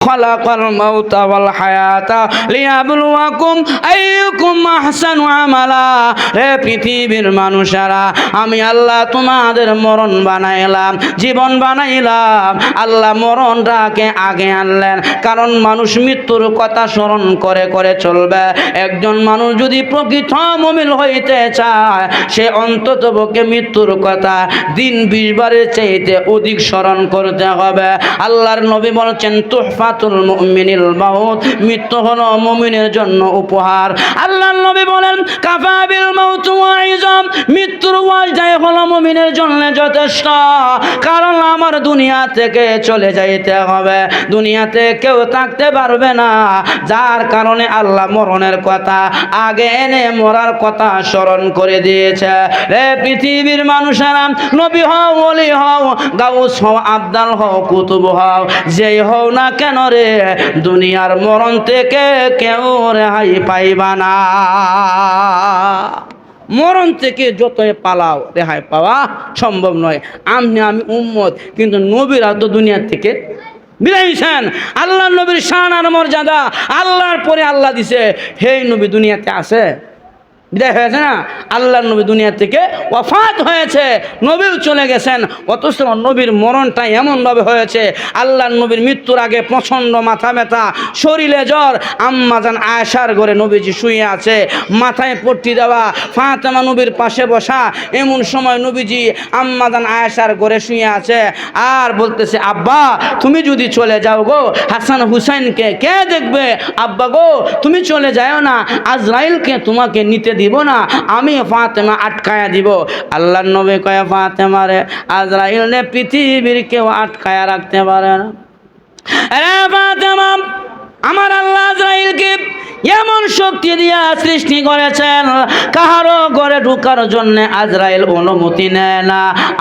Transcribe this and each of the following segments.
খালাকাল মাউতা ওয়াল হায়াতা লিয়াবলুয়াকুম আইয়ুকুম আহসানু আমালা। হে পৃথিবীর মানুষেরা, আমি আল্লাহ তোমাদের মরণ বানাইলাম, জীবন বানাইলাম। আল্লাহ মরণটাকে আগে আনলেন, কারণ মানুষ মৃত্যুর কথা স্মরণ করে করে চলবে। একজন মানুষ যদি প্রকৃত মুমিন হইতে চায়, সে অন্তত পক্ষে মৃত্যুর কথা দিন 20 বারের চাইতে অধিক স্মরণ করতে হবে। আল্লাহর নবী বলেছেন, তুহফাতুল মুমিনিল মাউত, মৃত্যু হলো মুমিনের জন্য উপহার। আল্লাহর নবী বলেন, কাফা বিল মাউত ওয়াইজাম, মৃত্যুর ওয়াজটাই হলো মুমিনের জন্য যথেষ্ট। কারণ আমার দুনিয়া থেকে চলে যাইতে হবে, দুনিয়াতে কেউ থাকতে পারবে না। যার কারণে আল্লাহ মরণের কথা আগে এনে মরার কথা স্মরণ করে দিয়েছে। রে পৃথিবীর মানুষেরা, নবী হও, ওলি হও, গাউস হও, আবদাল হও, কুতুব হও, যেই হও না কেন রে, দুনিয়ার মরণ থেকে কেউ রেহাই পাইবা না। মরণ থেকে যতই পালাও রেহাই পাওয়া সম্ভব নয়। আমি উম্মত, কিন্তু নবীরা তো দুনিয়ার থেকে বিদায়ছেন। আল্লাহ নবীর শান আর মর্যাদা আল্লাহর পরে আল্লাহ দিছে। হে নবী দুনিয়াতে আছে, বিদায় হয়েছে না? আল্লাহর নবী দুনিয়া থেকে ওয়াফাত হয়েছে, নবীও চলে গেছেন। অথচ নবীর মরণটা এমনভাবে হয়েছে, আল্লাহর নবীর মৃত্যুর আগে প্রচণ্ড মাথা ব্যথা, শরীরে জ্বর। আম্মাজান আয়েশার ঘরে নবীজি শুয়ে আছে, মাথায় পট্টি দেওয়া, ফাতেমা নবীর পাশে বসা। এমন সময় নবীজি আম্মাজান আয়েশার ঘরে শুয়ে আছে আর বলতেছে, আব্বা তুমি যদি চলে যাও গো, হাসান হুসাইনকে কে দেখবে? আব্বা গো তুমি চলে যাও না, আজরাইলকে তোমাকে নিতে দিব না, আমি ফাতেমা আটকায়া দিব। আল্লাহর নবী কয়, ফাতেমা রে, আজরাইল রে পৃথিবীর কেউ আটকায়া রাখতে পারে না। আরে ফাতেমা, আমার আল্লাহ আজরাইলকে এমন শক্তি দিয়া সৃষ্টি করেছেন, কাহারও ঘরে ঢুকার জন্য আজরাইল অনুমতি নেয় না,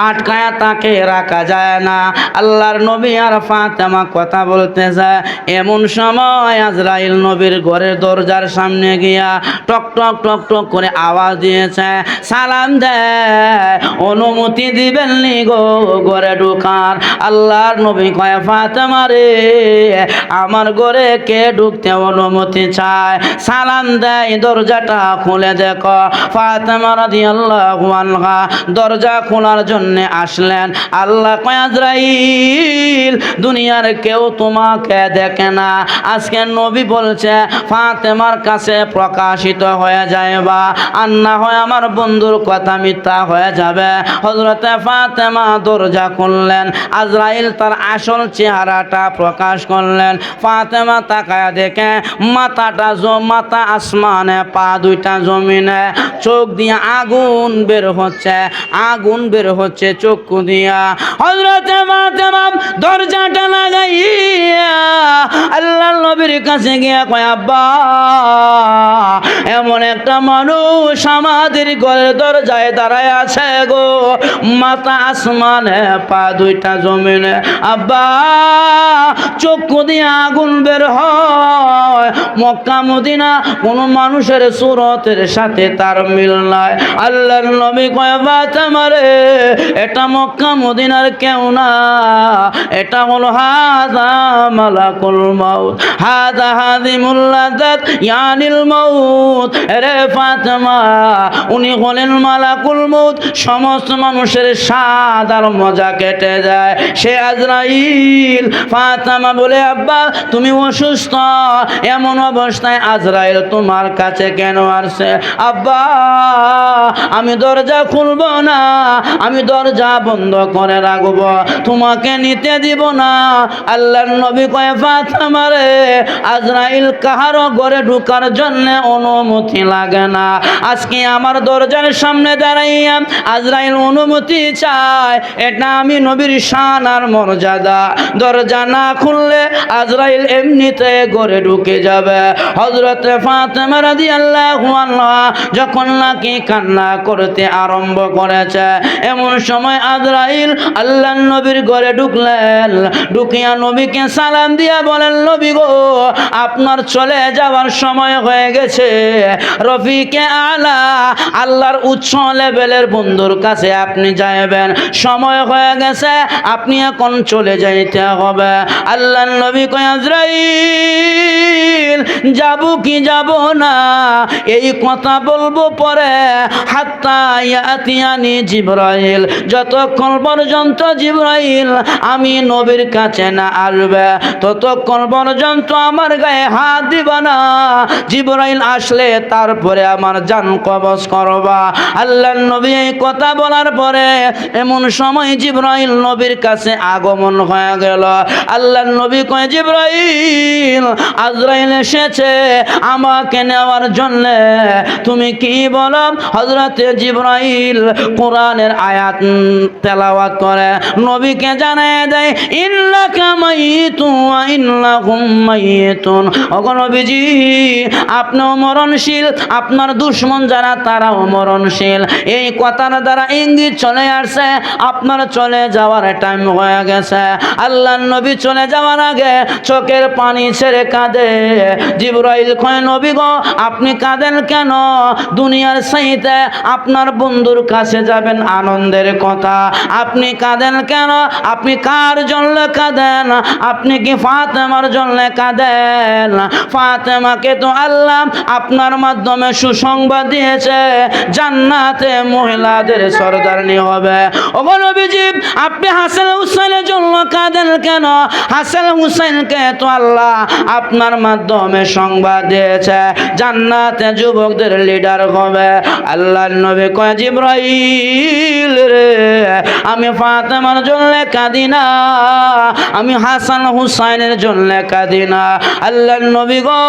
আটকায়া তাকে রাখা যায় না। আল্লাহর নবী আর ফাতেমা কথা বলতে যায়, এমন সময় আজরাইল নবীর ঘরের দরজার সামনে গিয়া টক টক টক টক করে আওয়াজ দিয়েছে, সালাম দেয়, অনুমতি দিবেন নি গো ঘরে ঢুকার? আল্লাহর নবী কয়, ফাতেমা রে, আমার ঘরে কে ঢুকতে অনুমতি চায়? সালাম দেয়, দরজাটা খুলে দেখো। ফাতেমা রাদিয়াল্লাহু আনহা দরজা খোলার জন্য আসলেন। আল্লাহ কয়, আজরাইল দুনিয়ার কেউ তোমাকে দেখে না, আজকে নবী বলছে ফাতেমার কাছে প্রকাশিত হয়ে যায়বা, আর না হয় আমার বন্ধুর কথা মিথ্যা হয়ে যাবে। হযরতে ফাতেমা দরজা খুললেন, আজরাইল তার আসল চেহারাটা প্রকাশ করলেন। ফাতেমা তাকায়া দেখে মাথাটা মাথা আসমানে, পা দুইটা জমিনে, চোখ দিয়ে আগুন বের হচ্ছে, আগুন বের হচ্ছে চক্ষু দিয়া। হযরতে ফাতেমা দরজাটা লাগাইয়া আল্লাহর নবীর কাছে গিয়া কয়, আব্বা এমন একটা মানুষ আমাদের ঘরের দরজায় দাঁড়ায় আছে গো, মাথা আসমানে, পা দুইটা জমিনে, আব্বা চক্ষু দিয়ে আগুন বের হয়। মক্কা মদিনা কোন মানুষের সুরতের সাথে তার মিল নাই। আল্লাহর নবী কয়, ফাতেমা রে, এটা মক্কা মদিনার কেউ না, এটা হলো হাযা মালাকুল মাউত, হাযা হাযিমুল লাযাত ইয়ানিল মাউত। রে ফাতেমা, উনি হলেন মালাকুল মাউত, সমস্ত মানুষের স্বাদ আর মজা কেটে যায়, সে আজরাইল। ফাতেমা বলে, আব্বা তুমি অসুস্থ, এমন অবস্থায় আজরাইল তোমার কাছে কেন আসছে? আব্বা আমি দরজা খুলব না, আমি দরজা বন্ধ করে রাখব, তোমাকে নিতে দিব না। আল্লাহর নবী কয়, ফাতেমা রে, আজরাইল কাহারও ঘরে ঢুকার জন্য অনুমতি লাগে না। আজকে আমার দরজার সামনে দাঁড়াইয়া আজরাইল অনুমতি চায়, এটা আমি নবীর শান আর মর্যাদা। দরজা না খুললে আজরাইল এমনিতে ঘরে ঢুকে যাবে। হযরতে ফাতেমা রাদিয়াল্লাহু আনহা যখন নাকি কান্না করতে আরম্ভ করেছে, এমন সময় আজরাইল আল্লাহর নবীর ঘরে ঢুকলেন, ঢুকিয়া নবীকে সালাম দিয়া বলেন, নবী গো, আপনার চলে যাওয়ার সময় হয়ে গেছে। রফিকে আলা, আল্লাহর উচ্চ লেভেলের বন্ধুর কাছে আপনি যাইবেন, সময় হয়ে গেছে, আপনি এখন চলে যাইতে হবে। আল্লাহর নবী কয় আজরাইল যাব কি যাব না এই কথা বলবো পরে। হাত্তা ইয়াতিয়ানি জিবরাইল, যতক্ষণ পর্যন্ত জিবরাইল আমি নবীর কাছে না আসবে ততক্ষণ পর্যন্ত আমার গায়ে হাত দিবা না। জিবরাইল আসলে তারপরে আমার জান কবজ করবা। আল্লাহর নবী এই কথা বলার পরে এমন সময় জিবরাইল নবীর কাছে আগমন হয়ে গেল। আল্লাহর নবী কয় জিবরাইল আজরাইল এসেছে আমাকে নেওয়ার জন্য। তুমি কি বলো? হযরতে জিবরাইল কোরআনের আয়াত তেলাওয়াত করে নবীকে জানায় দেয় ইন্নাকা মাইয়িতুন ওয়া ইন্নাহুম মাইয়িতুন। ওগো নবীজি, আপনিও মরণশীল, আপনার দুশমন যারা তারাও মরণশীল। এই কথার দ্বারা ইঙ্গিত চলে আসছে আপনার চলে যাওয়ার টাইম হয়ে গেছে। আল্লাহর নবী চলে যাওয়ার আগে চোখের পানি ছেড়ে কাঁদে। জিবরাইল কয় নবী গো, আপনি কাঁদেন কেন? দুনিয়ার চাইতে আপনার বন্ধুর কাছে যাবেন আনন্দের কথা, আপনি কাঁদেন কেন? আপনি কার জন্য কাঁদেন? আপনি কি ফাতেমার জন্য কাঁদেন? ফাতেমাকে তো আল্লাহ আপনার মাধ্যমে সুসংবাদ দিয়েছে জান্নাতে মহিলাদের সরদারনি হবে। ওগো নবীজি, আপনি হাসান হুসাইনের জন্য কাঁদেন কেন? হাসান হুসাইনকে তো আল্লাহ আপনার মাধ্যমে সংবাদ দিয়েছে জান্নাতে যুবকদের লিডার হবে। আল্লাহর নবী কয় জিবরাইল রে, আমি ফাতেমার জন্য কাঁদি না, আমি হাসান হুসাইনের জন্য কাঁদি না। আল্লাহর নবী গো,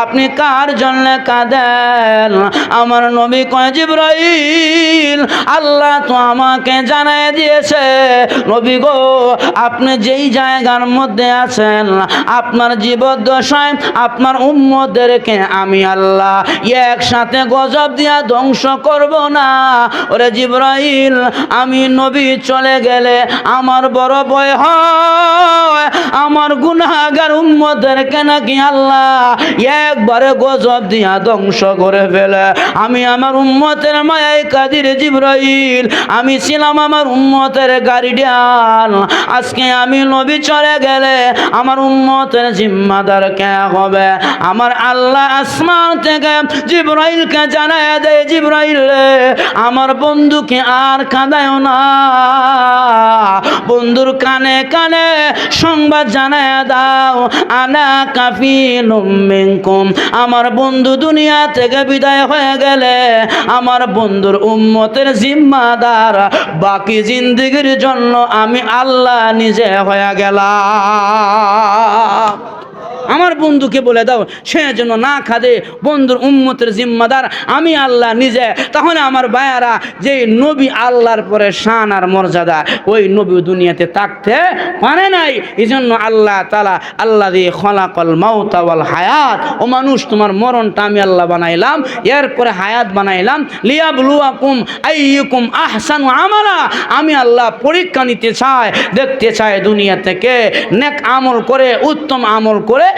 আপনি কার জন্য কাঁদেন? আমার নবী কয় জিবরাইল আল্লাহ তো আমাকে জানায় দিয়েছে নবী গো, আপনি যেই জায়গার মধ্যে আছেন আপনার জীবদ্দশায় আপনার উম্মতদেরকে আমি আল্লাহ একসাথে গজব দিয়া ধ্বংস করব না। ওরে জিবরাইল, আমি নবী চলে গেলে আমার বড় ভয় হয় আমার গুনাহগার উম্মতদেরকে নাকি আল্লাহ একবারে গজব দিয়া ধ্বংস করে ফেলে। আমি আমার উম্মতের মায়ায় কাঁদি রে জিবরাইল, আমি ছিলাম আমার উম্মতের গার্ডিয়ান। আজকে আমি নবী চলে গেলে আমার উম্মতের জিম্মাদার কে হবে? আমার আল্লাহ আসমান থেকে জিবরাইলকে জানায় দেয় জিবরাইল আমার বন্ধুকে আর কাঁদায় না, বন্ধুর কানে কানে সংবাদ জানায় দাও আনা কাফিলুম মিনকুম। আমার বন্ধু দুনিয়া থেকে বিদায় হয়ে গেলে আমার বন্ধুর উম্মতের জিম্মাদার বাকি জিন্দেগীর জন্য আমি আল্লাহ নিজে হয়ে গেলাম। আমার বন্ধুকে বলে দাও সে যেন না খাদে, বন্ধুর উম্মতের জিম্মাদার আমি আল্লাহ নিজে। তাহলে আমার ভাইয়ারা, যে নবী আল্লাহর পরে শান আর মর্যাদা, ওই নবী দুনিয়াতে থাকতে পারে নাই। এই জন্য আল্লাহ তাআলা আল্লাযী খলাকাল মাউতা ওয়াল হায়াত, ও মানুষ তোমার মরণটা আমি আল্লাহ বানাইলাম, এরপরে হায়াত বানাইলাম লিয়াবলুয়াকুম আইয়ুকুম আহসানু আমালা। আমি আল্লাহ পরীক্ষা নিতে চাই, দেখতে চাই দুনিয়া থেকে নেক আমল করে উত্তম আমল করে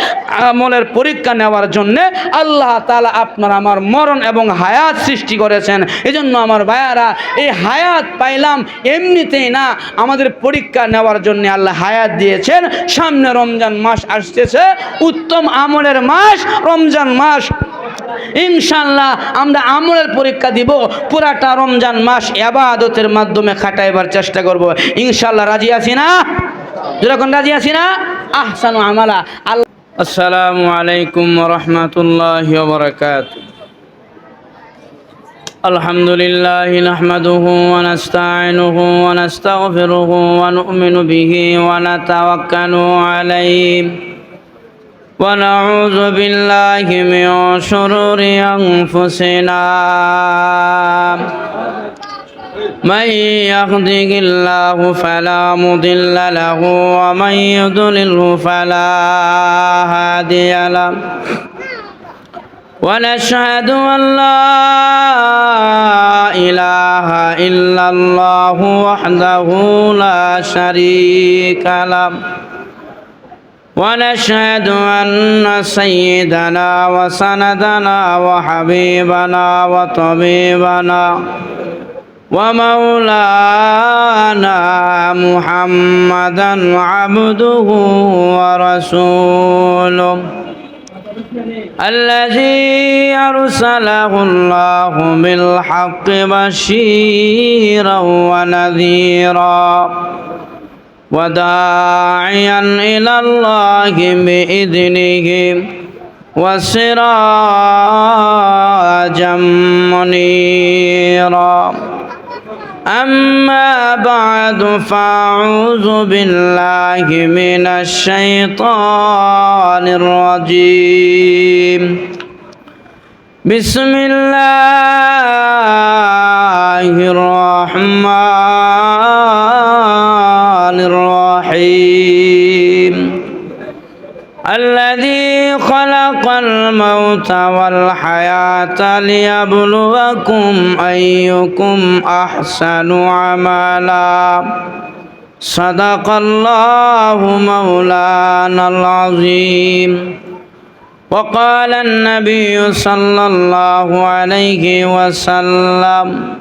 আমলের পরীক্ষা নেওয়ার জন্য আল্লাহ তাআলা আপনার আমার মরণ এবং হায়াত সৃষ্টি করেছেন। এজন্য আমার ভাইয়ারা, এই হায়াত পাইলাম এমনিতেই না, আমাদের পরীক্ষা নেওয়ার জন্য আল্লাহ হায়াত দিয়েছেন। সামনে রমজান মাস আসতেছে, উত্তম আমলের মাস রমজান মাস। ইনশাআল্লাহ আমরা আমলের পরীক্ষা দিব, পুরাটা রমজান মাস ইবাদতের মাধ্যমে খাটাইবার চেষ্টা করব ইনশাআল্লাহ। রাজি আছি না? যখন রাজি আছি না, আহসানু আমালা। আসসালামু আলাইকুম ওয়া রাহমাতুল্লাহি ওয়া বারাকাতুহু। আলহামদুলিল্লাহি নাহমাদুহু ওয়া নাস্তাঈনুহু ওয়া নাস্তাগফিরুহু ওয়া নু'মিনু বিহি ওয়া নাতাওয়াক্কালু আলাইহি ওয়া নাউযু বিল্লাহি মিন শুরুরি আনফুসিনা। من يهده الله فلا مضل له ومن يضلله فلا هادي له ونشهد أن لا إله إلا الله وحده لا شريك له ونشهد أن سيدنا وسندنا وحبيبنا وطبيبنا ومولانا محمدا عبده ورسوله الذي أرسله الله بالحق بشيرا ونذيرا وداعيا إلى الله بإذنه وسراجا منيرا أما بعد فأعوذ بالله من الشيطان الرجيم بسم الله الرحمن الرحيم الذي خلق الموت والحياة ليبلوكم أيكم أحسن عملا صدق الله مولانا العظيم وقال النبي صلى الله عليه وسلم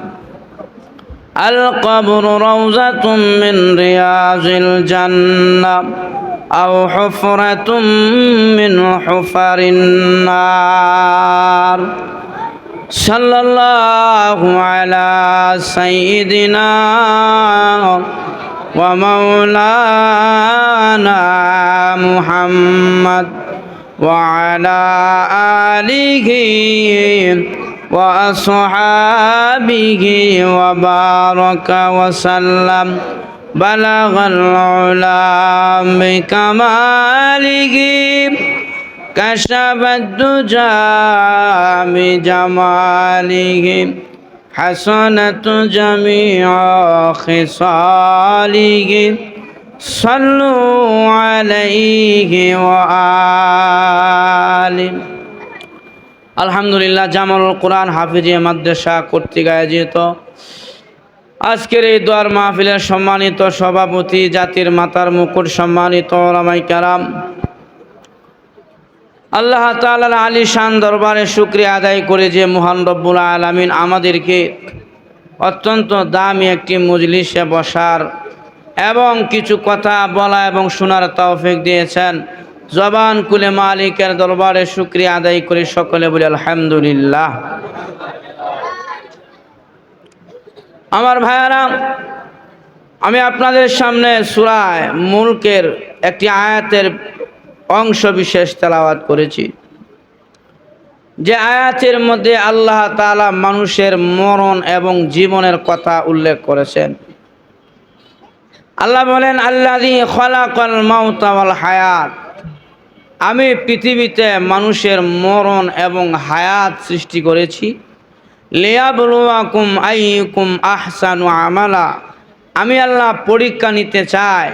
القبر روضة من رياض الجنة أو حفرة من حفر النار صلى الله على سيدنا ومولانا محمد وعلى آله وأصحابه وبارك وسلم بلغ العلا بكماله كشف الدجى بجماله حسنت جميع خصاله صلوا عليه وآله আলহামদুলিল্লাহ জামালুল কোরআন হাফিজিয়া মাদ্রাসা কর্তৃক আয়োজিত আজকের এই দোয়ার মাহফিলের সম্মানিত সভাপতি, জাতির মাতার মুকুট সম্মানিত ওলামায়ে কেরাম, আল্লাহ তাআলার আলিশান দরবারে শুকরিয়া আদায় করে যে মহান রব্বুল আলামিন আমাদেরকে অত্যন্ত দামি একটি মজলিসে বসার এবং কিছু কথা বলা এবং শোনার তৌফিক দিয়েছেন। জবান খুলে মালিকের দরবারে শুকরিয়া আদায় করে সকলে বলি আলহামদুলিল্লাহ। আমার ভাইয়ারা, আমি আপনাদের সামনে সূরা মুলকের একটি আয়াতের অংশ বিশেষ তেলাওয়াত করেছি, যে আয়াতের মধ্যে আল্লাহ তাআলা মানুষের মরণ এবং জীবনের কথা উল্লেখ করেছেন। আল্লাহ বলেন আল্লাযী খালাকাল মাউতা ওয়াল হায়াত, আমি পৃথিবীতে মানুষের মরণ এবং হায়াত সৃষ্টি করেছি। লিয়াবলুয়াকুম আইয়ুকুম আহসানু আমালা, আমি আল্লাহ পরীক্ষা নিতে চাই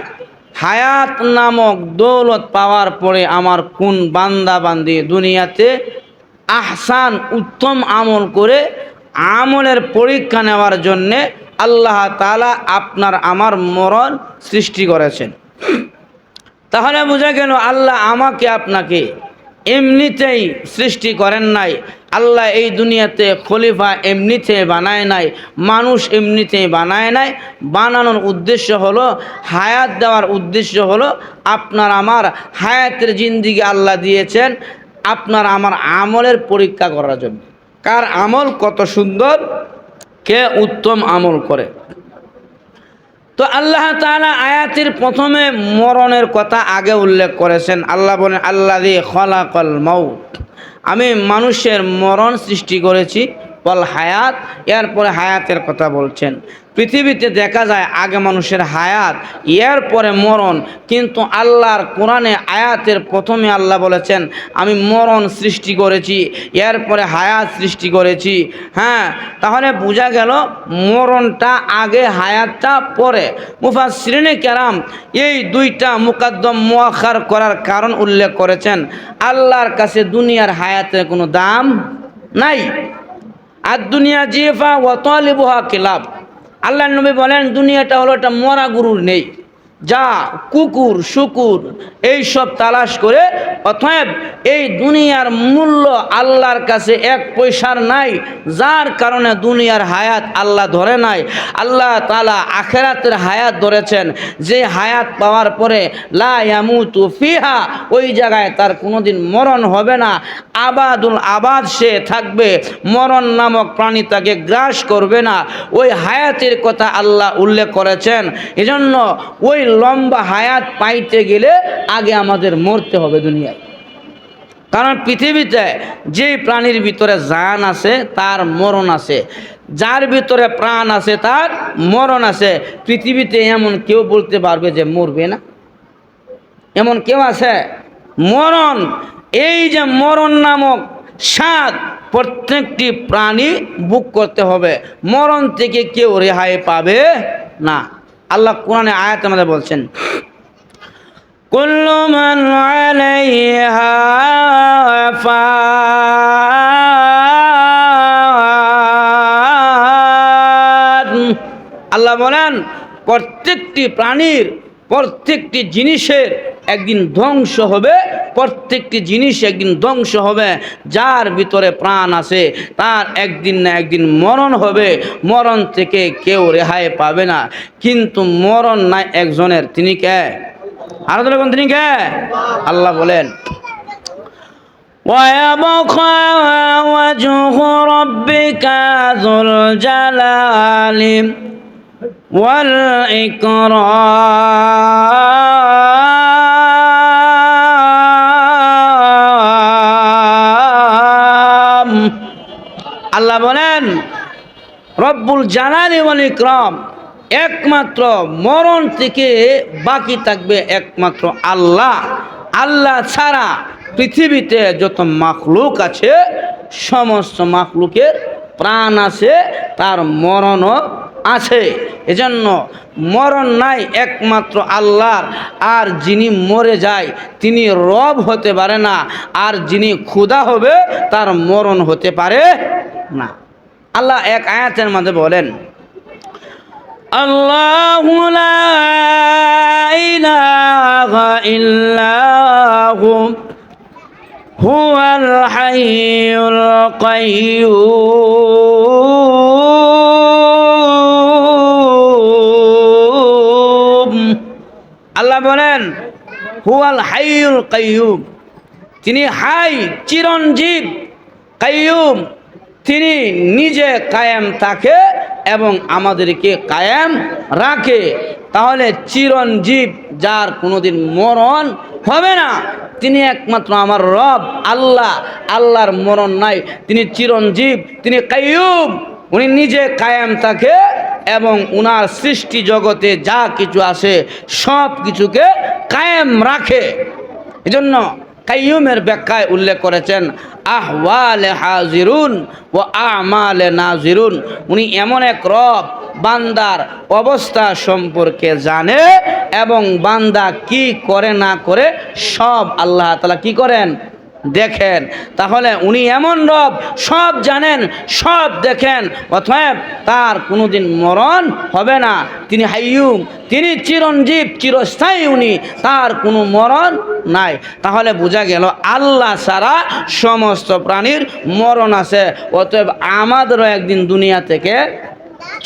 হায়াত নামক দৌলত পাওয়ার পরে আমার কোন বান্দা বান্দি দুনিয়াতে আহসান উত্তম আমল করে আমলের পরীক্ষা নেওয়ার জন্যে আল্লাহ তাআলা আপনার আমার মরণ সৃষ্টি করেছেন। তাহলে বোঝা গেল আল্লাহ আমাকে আপনাকে এমনিতেই সৃষ্টি করেন নাই। আল্লাহ এই দুনিয়াতে খলিফা এমনিতে বানায় নাই, মানুষ এমনিতেই বানায় নাই। বানানোর উদ্দেশ্য হলো, হায়াত দেওয়ার উদ্দেশ্য হলো আপনার আমার হায়াতের জিন্দিগি আল্লাহ দিয়েছেন আপনার আমার আমলের পরীক্ষা করার জন্য। কার আমল কত সুন্দর, কে উত্তম আমল করে। তো আল্লাহ তাআলা আয়াতের প্রথমে মরণের কথা আগে উল্লেখ করেছেন। আল্লাহ বলেন আল্লাযী খালাকাল মাউত, আমি মানুষের মরণ সৃষ্টি করেছি, বল হায়াত, এরপরে হায়াতের কথা বলছেন। পৃথিবীতে দেখা যায় আগে মানুষের হায়াত, এরপরে মরণ, কিন্তু আল্লাহর কোরআনে আয়াতের প্রথমে আল্লাহ বলেছেন আমি মরণ সৃষ্টি করেছি, এরপরে হায়াত সৃষ্টি করেছি। হ্যাঁ, তাহলে বোঝা গেল মরণটা আগে, হায়াতটা পরে। মুফাসসিরিনে কেরাম এই দুইটা মুকাদ্দম মুআখার করার কারণ উল্লেখ করেছেন। আল্লাহর কাছে দুনিয়ার হায়াতের কোনো দাম নাই। আর দুনিয়া জিফা ওয়া তালিবুহা কিলাব, আল্লাহর নবী বলেন দুনিয়াটা হলো একটা মরা গরুর নেই। যা কুকুর শুকুর এইসব তালাশ করে। অতএব এই দুনিয়ার মূল্য আল্লাহর কাছে এক পয়সার নাই, যার কারণে দুনিয়ার হায়াত আল্লাহ ধরে নাই। আল্লাহ তাআলা আখিরাতের হায়াত ধরেছেন, যে হায়াত পাওয়ার পরে লা ইয়ামুতু ফিহা, ওই জায়গায় তার কোনোদিন মরণ হবে না, আবাদুল আবাদ সে থাকবে, মরণ নামক প্রাণী তাকে গ্রাস করবে না। ওই হায়াতের কথা আল্লাহ উল্লেখ করেছেন। এজন্য ওই লম্বা হায়াত পাইতে গেলে আগে আমাদের মরতে হবে দুনিয়ায়। কারণ পৃথিবীতে যে প্রাণীর ভিতরে জান আছে তার মরণ আছে, যার ভিতরে প্রাণ আছে তার মরণ আছে। পৃথিবীতে এমন কেউ বলতে পারবে যে মরবে না? এমন কেউ আছে? মরণ, এই যে মরণ নামক স্বাদ প্রত্যেকটি প্রাণী বুক করতে হবে, মরণ থেকে কেউ রেহাই পাবে না। আল্লাহ কোরআনে আয়াতে আমাদের বলছেন, কুল্লু মান আলাইহা ফান। আল্লাহ বলেন প্রত্যেকটি প্রাণীর, প্রত্যেকটি জিনিসের একদিন ধ্বংস হবে, প্রত্যেকটি জিনিস একদিন ধ্বংস হবে। যার ভিতরে প্রাণ আছে তার একদিন না একদিন মরণ হবে, মরণ থেকে কেউ রেহাই পাবে না। কিন্তু মরণ নাই একজনের, তিনি কে? আরো দেখুন তিনি কে? আল্লাহ বলেন, وَيَبْقَى وَجْهُ رَبِّكَ ذُو الْجَلَالِ والإكرام। আল্লাহ বলেন রব্বুল জালালি ওয়াল ইকরাম, একমাত্র মরণ থেকে বাকি থাকবে একমাত্র আল্লাহ। আল্লাহ ছাড়া পৃথিবীতে যত মাখলুক আছে, সমস্ত মাখলুকের প্রাণ আছে, তার মরণও আছে। এজন্য মরণ নাই একমাত্র আল্লাহর। আর যিনি মরে যায় তিনি রব হতে পারে না, আর যিনি ক্ষুধা হবে তার মরণ হতে পারে না। আল্লাহ এক আয়াতের মধ্যে বলেন, আল্লাহু লা ইলাহা ইল্লাহু হুয়াল হাইয়ুল কাইয়্যুম। আল্লাহ বলেন হুয়াল হাইয়ুল কাইয়্যুম, তিনি হাই চিরঞ্জীব, কাইয়্যুম তিনি নিজে কায়েম থাকে এবং আমাদেরকে কায়েম রাখে। তাহলে চিরঞ্জীব, যার কোনোদিন মরণ হবে না, তিনি একমাত্র আমার রব আল্লাহ। আল্লাহর মরণ নাই, তিনি চিরঞ্জীব, তিনি কাইয়্যুম, উনি নিজে কায়েম থাকে এবং উনার সৃষ্টি জগতে যা কিছু আছে সব কিছুকে কায়েম রাখে। এজন্য কাইয়্যুমের ব্যাখ্যায় উল্লেখ করেছেন আহওয়ালে হাজিরুন ও আমালে নাজিরুন। উনি এমন এক রব, বান্দার অবস্থা সম্পর্কে জানে এবং বান্দা কি করে না করে সব আল্লাহ তাআলা কি করেন? দেখেন। তাহলে উনি এমন রব, সব জানেন, সব দেখেন, অতএব তার কোনোদিন মরণ হবে না। তিনি হাইয়ুম, তিনি চিরঞ্জীব, চিরস্থায়ী, উনি, তার কোনো মরণ নাই। তাহলে বোঝা গেল আল্লাহ ছাড়া সমস্ত প্রাণীর মরণ আছে। অতএব আমাদেরও একদিন দুনিয়া থেকে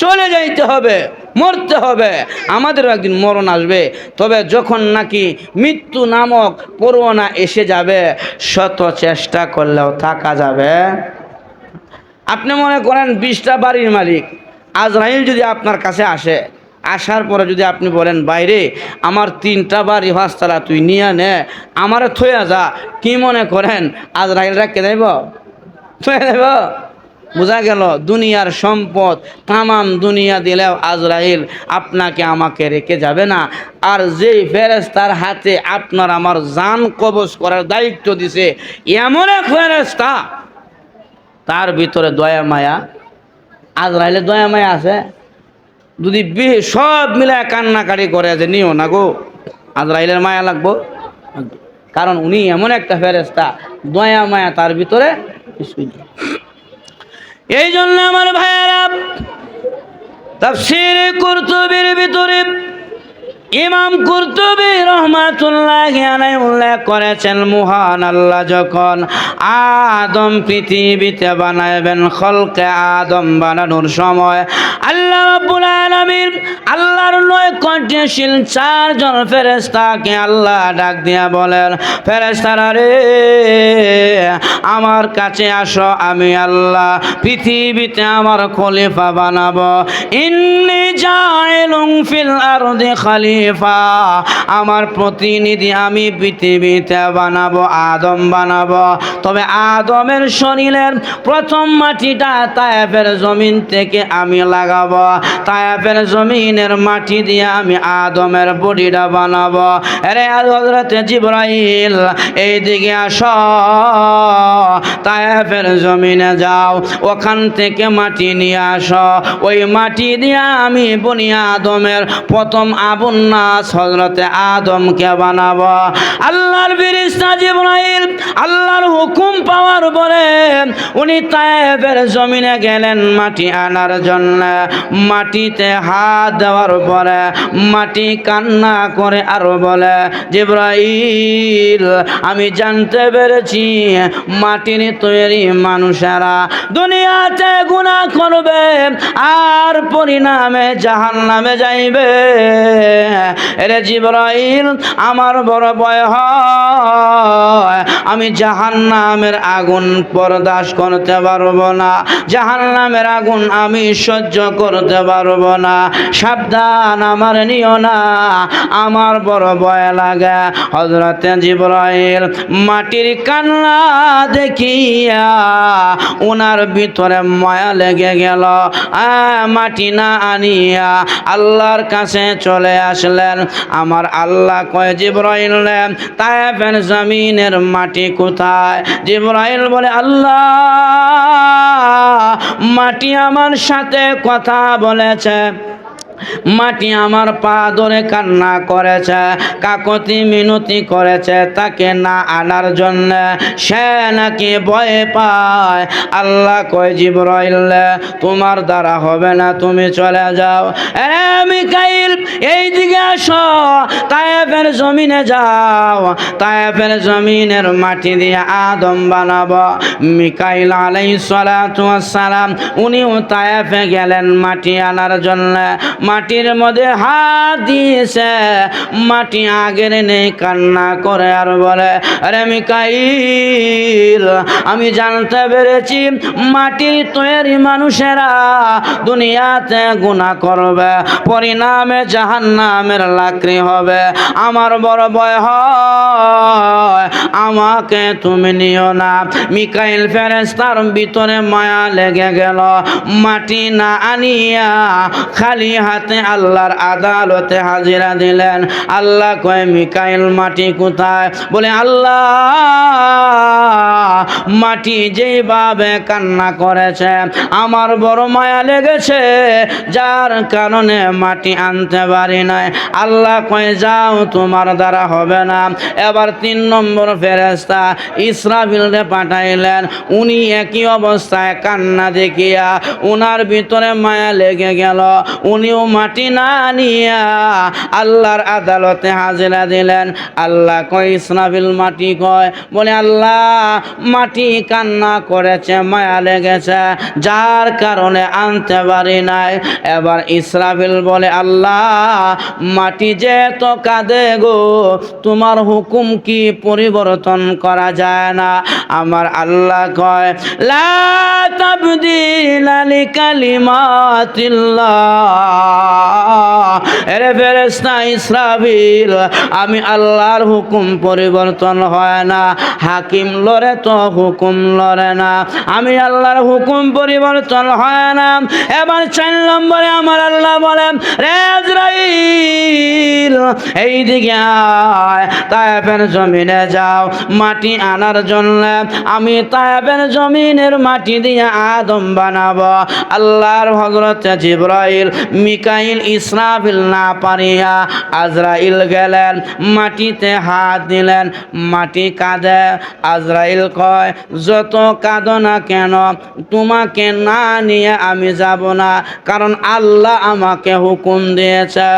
চলে যাইতে হবে, মরতে হবে, আমাদেরও একদিন মরণ আসবে। তবে যখন নাকি মৃত্যু নামক পরোয়ানা এসে যাবে, শত চেষ্টা করলেও থাকা যাবে। আপনি মনে করেন 20টা বাড়ির মালিক, আজরাইল যদি আপনার কাছে আসে, আসার পরে যদি আপনি বলেন বাইরে আমার 3টা বাড়ি 5তলা তুই নিয়ে নে, আমারে থইয়া যা, কি মনে করেন আজরাইল রাখতে দেব? থইয়া দেব? বোঝা গেল দুনিয়ার সম্পদ তামাম দুনিয়া দিলেও আজরাইল আপনাকে আমাকে রেখে যাবে না। আর যেই ফেরেশতার হাতে আপনার আমার জান কবজ করার দায়িত্ব দিছে, এমন এক ফেরেশতা, তার ভিতরে দয়া মায়া, আজরাইলের দয়া মায়া আছে? যদি সব মিলে কান্নাকাটি করে যে নিও না গো, আজরাইলের মায়া লাগবো? কারণ উনি এমন একটা ফেরেশতা, দয়া মায়া তার ভিতরে কিছুই নেই। এই জন্য আমার ভাইয়েরা, তাফসীরে কুরতুবীর ভিতরে ইমাম কুরতুবী রহমাতুল্লাহি আলাইহি উল্লেখ করেছেন, মহান আল্লাহ যখন আদম পৃথিবীতে বানাবেন, খলকে আদম বানানোর সময় আল্লাহ রাব্বুল আলামিন আল্লাহর নয় কণ্ঠশীল চারজন ফেরেশতাকে আল্লাহ ডাক দিয়া বলেন, ফেরেশতারা রে আমার কাছে আসো, আমি আল্লাহ পৃথিবীতে আমার খলিফা বানাবো। ইন্নী জাইলুন ফিল আরদি খলিফা, আমার প্রতিনিধি আমি পৃথিবীতে বানাবো, আদম বানাবো। তবে আদমের শরীরের প্রথম মাটিটা তায়েফের জমিন থেকে আমি লাগাবো, তায়েফের জমিনের মাটি দিয়ে আমি আদমের বডিটা বানাবো। আরে হযরত জিবরাইল এইদিকে আসো, তায়েফের জমিনে যাও, ওখান থেকে মাটি নিয়ে আসো, ওই মাটি দিয়ে আমি বনি আদমের প্রথম আবুন নাস হযরতে আদমকে বানাবো। আল্লাহর ফেরেশতা জিবরাইল আল্লাহর হুকুম পাওয়ার পরে উনি তায়েফের জমিনে গেলেন মাটি আনার জন্য। মাটিতে হাত দেওয়ার পরে মাটি কান্না করে আর বলে, জিবরাইল আমি জানতে পেরেছি মাটির তৈরি মানুষেরা দুনিয়াতে গুনাহ করবে আর পরিণামে জাহান্নামে যাইবে। এরে জিবরাইল আমার বড় ভয় হয়, আমি জাহান্নামের আগুন বরদাস্ত করতে পারবো না, জাহান্নামের আগুন আমি সহ্য করতে পারবো না, সাবধান আমার নিও না, আমার বড় ভয় লাগে। হযরতে জিবরাইল মাটির কান্না দেখিয়া ওনার ভিতরে মায়া লেগে গেল, মাটি না আনিয়া আল্লাহর কাছে চলে আসলেন। আমার আল্লাহ কয়, জিবরাইল তায়েফের জমিনের মাটি কোথায়? জিবরাইল বলে, আল্লাহ মাটি আমার সাথে কথা বলেছে, মাটি আমার পা ধরে কান্না করেছে, কাকতি মিনতি করেছে তাকে না আনার জন্য, সে নাকি ভয় পায়। আল্লাহ কয়, জিবরাইল তোমার দ্বারা হবে না, তুমি চলে যাও। আরে মিকাইল এইদিকে আসো, তায়েফের জমিনে যাও, তায়েফের জমিনের মাটি দিয়ে আদম বানাবো। মিকাইল আলাইহিস সালাতু ওয়াস সালাম উনিও তায়েফে গেলেন মাটি আনার জন্য। মাটির মধ্যে হাত দিয়েছে, মাটি আগের নেই, কান্না করে আর বলে, আরে মিকাইল আমি জানতে পেরেছি মাটির তৈরি মানুষেরা দুনিয়াতে গুনাহ করবে, পরিণামে জাহান্নামের লাকড়ি হবে। আমার বড় ভয় হয়, আমাকে তুমি নিও না। মিকাইল ফেরেশতার ভিতরে মায়া লেগে গেল, মাটি না আনিয়া খালি হাতে আল্লাহর আদালতে হাজিরা দিলেন। আল্লাহ কয়, মিকাইল মাটি কোথায়? বলে, আল্লাহ মাটি যেভাবে কান্না করেছে আমার বড় মায়া লেগেছে, যার কারণে মাটি আনতে পারি নাই। আল্লাহ কয়, যাও তোমার দ্বারা হবে না। এবার 3 নম্বর ফেরেশতা ইসরাফিলকে পাঠাইলেন। উনি একই অবস্থায় কান্না দেখিয়া উনার ভিতরে মায়া লেগে গেল, উনিও মাটি না নিয়া আল্লাহর আদালতে হাজিরা দিলেন। আল্লাহ কয়, ইসরাফিল মাটি কয়? বলে, আল্লাহ মাটি কান্না করেছে, মায়া লেগেছে, যার কারণে আনতে পারি নাই। এবার ইসরাফিল বলে, আল্লাহ মাটি যে তো কাঁদে গো, তোমার হুকুম কি পরিবর্তন করা যায় না? আমার আল্লাহ কয়, লা তাবদীলা লিকালিমাতিল্লাহ। এরে ফেরেশতা ইসরাফিল, আমি আল্লাহর হুকুম পরিবর্তন হয় না, হাকিম লড়ে তো হুকুম লড়ে না, আমি আল্লাহর হুকুম পরিবর্তন হয় না। এবার 4 নম্বরে আমার আল্লাহ বলেন, রে আজরাইল এইদিকে আয়, তায়েফের জমিনে যাও, মাটি আনার জন্য আমি তায়েফের জমিনের মাটি দিয়ে আদম বানাবো। আল্লাহর হযরত জিবরাইল, মিকাইল, ইসরাফিল না পারিয়া আজরাইল গেলেন, মাটিতে হাত দিলেন, মাটি কাঁদে। আজরাইল কয়, যত কাঁদো না কেন, তোমাকে না নিয়ে আমি যাব না, কারণ আল্লাহ আমাকে হুকুম দিয়েছে।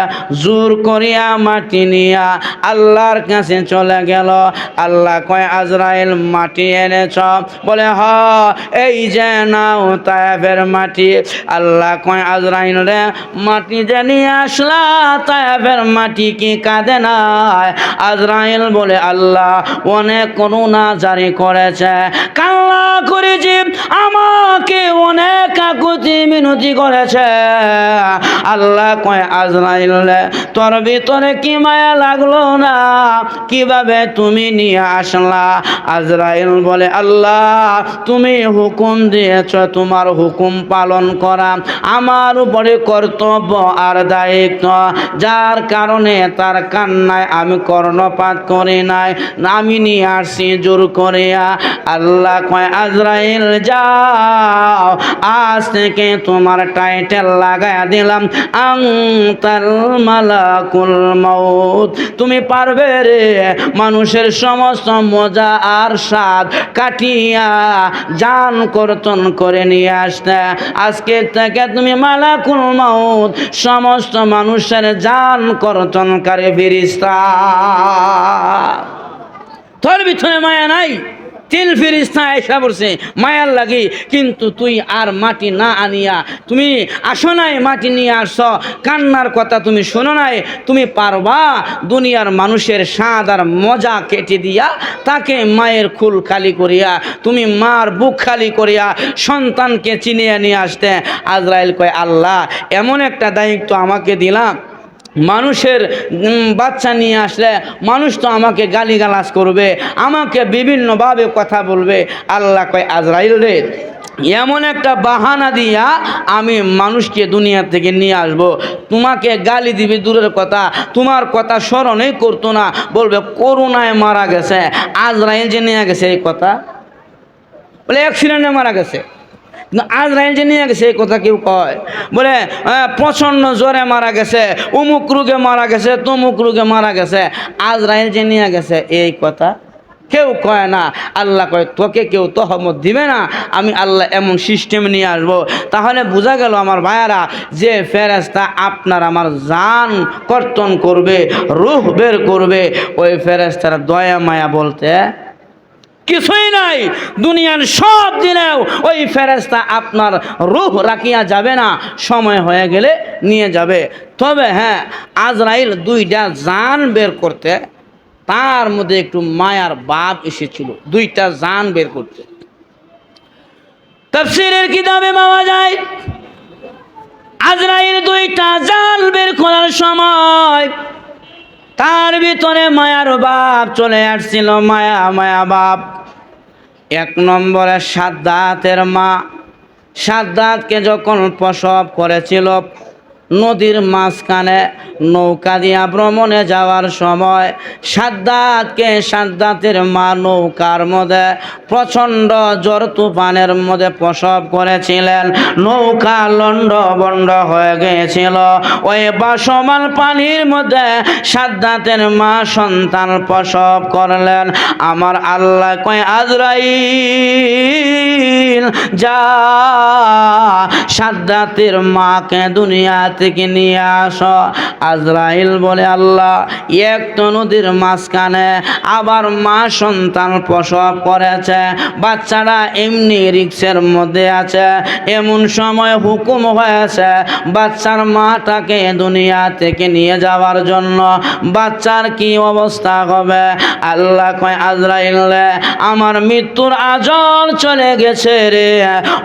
জোর করিয়া মাটি নিয়া আল্লাহর কাছে চলে গেল। আল্লাহ কয়, আজরাইল মাটি এনেছ? বলে হ, এই যে নাও তায়েফের মাটি। আল্লাহ কয়, আজরাইল রে, মাটি যে নিয়ে আসলা, তায়েফের মাটি কি কাঁদে না? আজরাইল বলে, আল্লাহ অনেক করুণা জারি করেছে, কান্না করেছি, আমাকে অনেক কাকুতি মিনতি করেছে। আল্লাহ কয়, আজরাইল রে, তোর ভিতরে কি মায়া লাগলো না? কিভাবে তুমি নিয়ে আসলা? আজরাইল বলে, আল্লাহ তুমি হুকুম দিয়েছ, তোমার হুকুম পালন করা আমার উপরে কর্তব্য আর দায়িত্ব, যার কারণে তার কান্নায় আমি কর্ণপাত করি নাই, আমি নিয়ে আসছি জোর করিয়া। আল্লাহ কয়, আজরাইল যাও, আজ থেকে তোমার টাইটেল লাগায়া দিলাম আনতাল মালাকুল মাউত। তুমি পারবে রে মানুষের সমস্ত মজা আর স্বাদ কাটিয়া জান কর্তন করে নিয়ে আসতে। আজকে থেকে তুমি মালাকুল মাউত, সমস্ত মানুষের জান কর্তনকারী ফেরেশতা। তোর ভিতরে মায়া নাই, তিল ফেরেশতা এসে পড়ছে মায়ার লাগি, কিন্তু তুই আর মাটি না আনিয়া, তুমি আসো নাই, মাটি নিয়ে আসছ, কান্নার কথা তুমি শোনো নাই। তুমি পারবা দুনিয়ার মানুষের স্বাদ আর মজা কেটে দিয়া তাকে মায়ের খুল খালি করিয়া, তুমি মার বুক খালি করিয়া সন্তানকে চিনিয়ে নিয়ে আসতে? আজরাইল কয়, আল্লাহ এমন একটা দায়িত্ব আমাকে দিলাম, মানুষের বাচ্চা নিয়ে আসলে মানুষ তো আমাকে গালিগালাজ করবে, আমাকে বিভিন্নভাবে কথা বলবে। আল্লাহ কয়, আজরাইল রে, এমন একটা বাহানা দিয়া আমি মানুষকে দুনিয়া থেকে নিয়ে আসব, তোমাকে গালি দিবে দূরের কথা, তোমার কথা স্মরণই করতো না, বলবে করোনায় মারা গেছে। আজরাইল যে নিয়ে গেছে এই কথা, বলে অ্যাক্সিডেন্টে মারা গেছে। আজরাইল যে নিয়ে গেছে এই কথা কেউ কয়? বলে প্রচণ্ড জ্বরে মারা গেছে, অমুক রোগে মারা গেছে, তমুক রোগে মারা গেছে। আজরাইল যে নিয়ে গেছে এই কথা কেউ কয় না। আল্লাহ কয়, তোকে কেউ তহমত দিবে না, আমি আল্লাহ এমন সিস্টেম নিয়ে আসবো। তাহলে বোঝা গেল আমার ভাইয়ারা, যে ফেরেশতা আপনার আমার জান কর্তন করবে, রূহ বের করবে, ওই ফেরেশতার দয়া মায়া বলতে কিছুই নাই। দুনিয়ার সব দিনেও ওই ফেরেশতা আপনার রূহ রাখিয়া যাবে না, সময় হয়ে গেলে নিয়ে যাবে। তবে হ্যাঁ, আজরাইল দুইটা জান বের করতে, তার মধ্যে একটু মায়ার ভাব এসেছিল, দুইটা জান বের করতে। তাফসীরের কিতাবে পাওয়া যায়, আজরাইল দুইটা জান বের করার সময় তার ভিতরে মায়ার ভাব চলে আসছিল, মায়া মায়া ভাব। এক নম্বরে সাদ্দাতের মা, সাদ্দাতকে যখন প্রসব করেছিল, নদীর মাঝখানে নৌকা দিয়া ভ্রমণে যাওয়ার সময় সাদ্দাতের মা নৌকার মধ্যে প্রচণ্ড জ্বর তুফানের মধ্যে প্রসব করেছিলেন। নৌকা লন্ড বন্ড হয়ে গিয়েছিল। ওই বাসমান পানির মধ্যে সাদ্দাতের মা সন্তান প্রসব করলেন। আমার আল্লাহ কয়, আজরাইল যা, সাদ্দাতের মাকে দুনিয়া থেকে নিয়ে আসো। আজরাইল বলে, আল্লাহ এক তো নদীর মাঝখানে, আবার মা সন্তান প্রসব করেছে, বাচ্চারা এমনি রিক্সের মধ্যে আছে, এমন সময় হুকুম হয়েছে বাচ্চার মাটাকে দুনিয়া থেকে নিয়ে যাওয়ার জন্য। বাচ্চার কি অবস্থা হবে? আল্লাহ কয়, আজরাইল রে, আমার মৃত্যুর আজল চলে গেছে রে।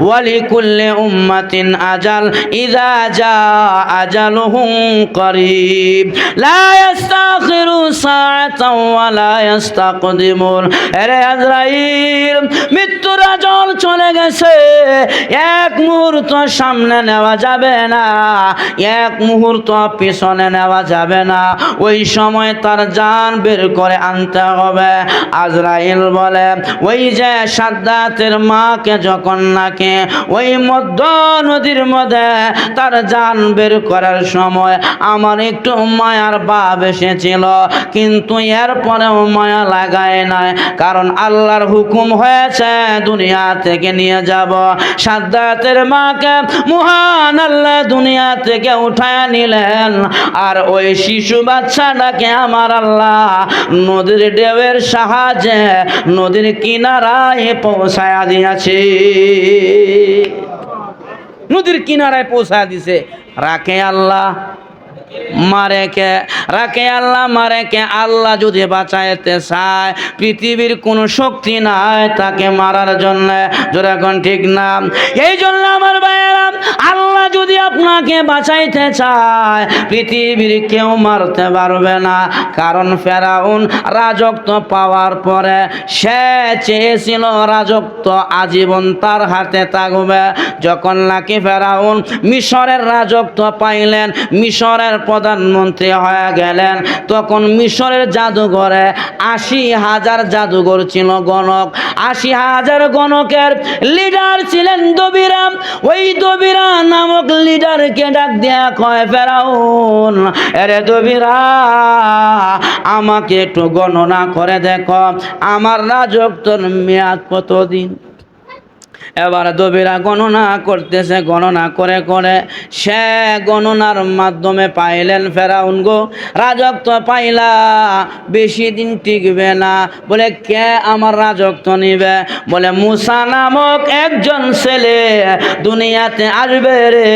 ওয়ালি কুল্লি উম্মাতিন আজাল, ইযা জা আজালুহুম করিব, লা ইস্তাখিরু সাআতাও ওয়া লা ইস্তাকদিমুন। আরে আজরাইল, মৃত্যুর আজল চলে গেছে, এক মুহূর্ত সামনে নেওয়া যাবে না, এক মুহূর্ত পিছনে নেওয়া যাবে না। ওই সময় তার জান বের করে আনতে হবে। আজরাইল বলে, ওই যে সাদ্দাতের মাকে যখন নাকি ওই মধ্য নদীর মধ্যে তার জান বের করার সময় আমার একটু মায়ার ভাব এসেছিল, কিন্তু এরপরেও মায়া লাগায় নাই, কারণ আল্লাহর হুকুম হয়েছে দুনিয়া থেকে নিয়ে যাব। সাদ্দাতের মাকে মহান আল্লাহ দুনিয়া থেকে উঠায় নিলেন, আর ওই শিশু বাচ্চাটাকে আমার আল্লাহ নদীর ঢেউয়ের সাহায্যে নদীর কিনারায় পৌঁছায়া দিয়েছে। নদীর কিনারায় পৌঁছায়া দিছে। রাখে আল্লাহ মারে কে? রাখে আল্লাহ মারে কে? আল্লাহ যদি বাঁচাইতে চায় পৃথিবীর কোনো শক্তি নাই তাকে মারার জন্য। যেরকম ঠিক না? এই জন্য আমার ভাইয়েরা, আল্লাহ যদি আপনাকে বাঁচাইতে চায় পৃথিবীর কেউ মারতে পারবে না। কারণ ফেরাউন রাজত্ব পাওয়ার পরে সে চেয়েছিল রাজত্ব আজীবন তার হাতে থাকবে। যখন নাকি ফেরাউন মিশরের রাজত্ব পাইলেন, মিশরের প্রধানমন্ত্রী হয়ে গেলেন, তখন মিশরের জাদুঘরে ৮০,০০০ জাদুঘর ছিল, গণক। ৮০,০০০ গণকের লিডার ছিলেন দবিরা। ওই দবিরা নামক লিডারকে ডাক দেয়া কয়, ফেরাউন, এরে দবিরা, আমাকে একটু গণনা করে দেখো আমার রাজত্বর মেয়াদ কতদিন। এবার দবিরা গণনা করতেছে, গণনা করে করে সে গণনার মাধ্যমে পাইলেন, ফেরাউন গো, রাজত্ব পাইলা বেশি দিন টিকবে না। বলে, কে আমার রাজত্ব নিবে? বলে, মুসা নামক একজন ছেলে দুনিয়াতে আসবে রে,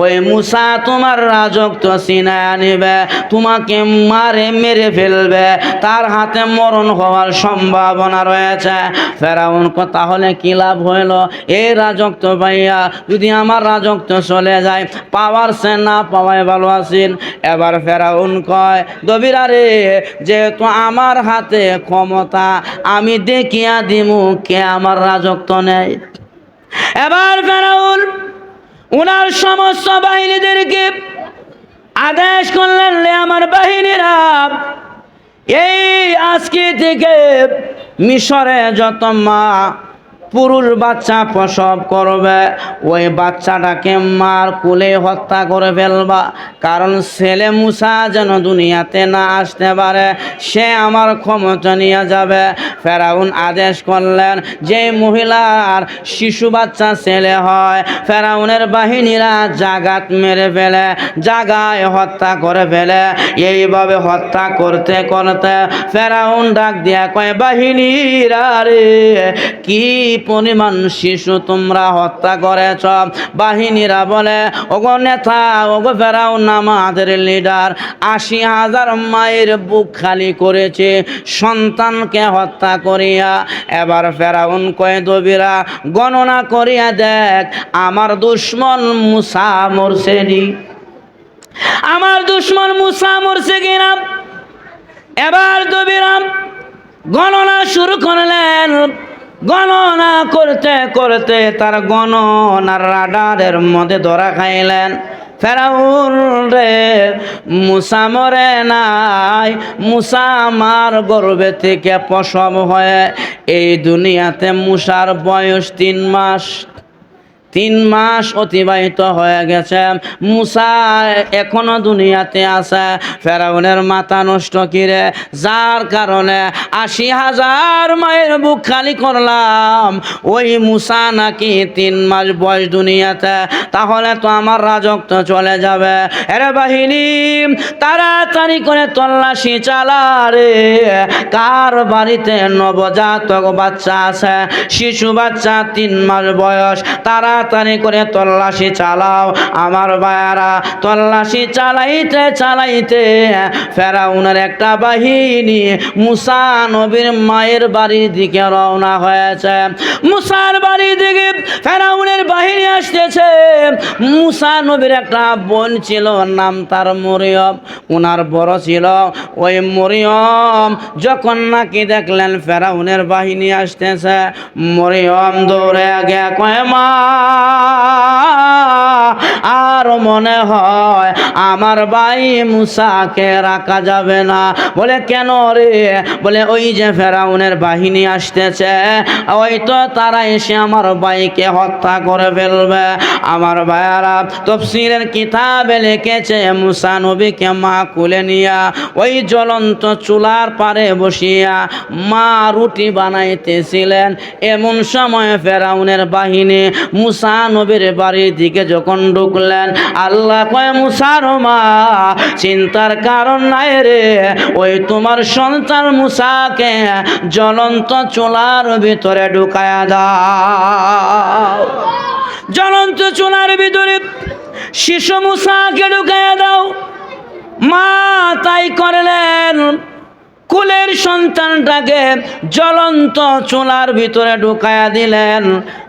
ওই মুসা তোমার রাজত্ব ছিনায়া নিবে, তোমাকে মারে মেরে ফেলবে, তার হাতে মরণ হওয়ার সম্ভাবনা রয়েছে। ফেরাউন কো, তাহলে কি লাভ হইল? এই রাজত্ব পাইয়া যদি আমার রাজত্ব চলে যায়, পাওয়ার সে না পাওয়ায় ভালো আছেন। এবার ফেরাউন কয়, দবিরা রে, যেহেতু আমার হাতে ক্ষমতা, আমি দেখিয়া দিমু কে আমার রাজত্ব নেয়। এবার ফেরাউন উনার সমস্ত বাহিনীদেরকে আদেশ করলেন, রে আমার বাহিনীরা, এই আজকে থেকে মিশরে যত মা পুরুষ বাচ্চা প্রসব করবে, ওই বাচ্চাটাকে মার কোলে হত্যা করে ফেলবা, কারণ ছেলে মুসা যেন দুনিয়াতে না আসতে পারে, সে আমার ক্ষমতা নিয়ে যাবে। ফেরাউন আদেশ করলেন, যে মহিলার শিশু বাচ্চা ছেলে হয় ফেরাউনের বাহিনীরা জাগাত মেরে ফেলে, জাগায় হত্যা করে ফেলে। এইভাবে হত্যা করতে করতে ফেরাউন ডাক দিয়া কয়, বাহিনীরা রে, কি পরিমাণ শিশু তোমরা হত্যা করেছ? বাহিনীরা বলে, ওগো নেতা, ওগো ফেরাউন আমাদের লিডার ৮০,০০০ মায়ের বুক খালি করেছে সন্তানকে হত্যা করিয়া। এবার ফেরাউন কয়, দবিরা, গণনা করিয়া দেখ আমার দুশ্মন মুসা মরছে নি, আমার দুশ্মন মুসা মরছে কিনা। এবার দবিরা গণনা শুরু করলেন। গণনা করতে করতে তার গণনার রাডারের মধ্যে ধরা খাইলেন। ফেরাউন রে, মুসা মরে নাই, মুসা আমার গর্ভে থেকে প্রসব হয়ে এই দুনিয়াতে মুসার বয়স ৩ মাস। ৩ মাস অতিবাহিত হয়ে গেছে, মুসা এখনো দুনিয়াতে আছে। ফেরাউনের মাথা নষ্ট কিরে, যার কারণে ৮০,০০০ মায়ের বুক খালি করলাম, ওই মুসা নাকি ৩ মাস বয়স দুনিয়াতে, তাহলে তো আমার রাজত্ব চলে যাবে। এরে বাহিনী, তাড়াতাড়ি করে তল্লাশি চালা রে, কার বাড়িতে নবজাতক বাচ্চা আছে, শিশু বাচ্চা ৩ মাস বয়স, তাড়াতাড়ি করে তল্লাশি চালাও। আমার ভাইয়ারা, তল্লাশি চালাইতে চালাইতে ফেরাউনের একটা বাহিনী মুসা নবীর মায়ের বাড়ির দিকে রওনা হয়েছে। মুসার বাড়ির দিকে ফেরাউনের বাহিনী আসতেছে। মুসা নবীর একটা বোন ছিল, নাম তার মরিয়ম। ওনার বড় ছিল ওই মরিয়ম। যখন নাকি দেখলেন ফেরাউনের বাহিনী আসতেছে, মরিয়ম দৌড়ে গিয়ে কয়, মা আর মনে হয় আমার ভাই মুসাকে রাখা যাবে না। বলে কেন রে? বলে ওই যে ফেরাউনের বাহিনী আসতেছে, ওই তো তারা এসে আমার ভাইকে হত্যা করে ফেলবে। আমার ভাইয়ারা তাফসীরের কিতাবে লিখেছে মুসা নবীকে মা কোলে নিয়া ওই জ্বলন্ত চুলার পারে বসিয়া মা রুটি বানাইতেছিলেন। এমন সময় ফেরাউনের বাহিনী মুসা নবীর বাড়ির দিকে যখন ঢুকলেন, আল্লাহ কয়, মুসার মা চিন্তার কারণ নাই রে, ওই তোমার সন্তান মুসাকে জ্বলন্ত চুলার ভিতরে ঢুকায়া দাও। জ্বলন্ত চুলার ভিতরে শিশু মুসাকে ঢুকায়া দাও। মা তাই করলেন, কুলের সন্তানটাকে জ্বলন্ত চুলার ভিতরে ঢুকায়া দিলেন।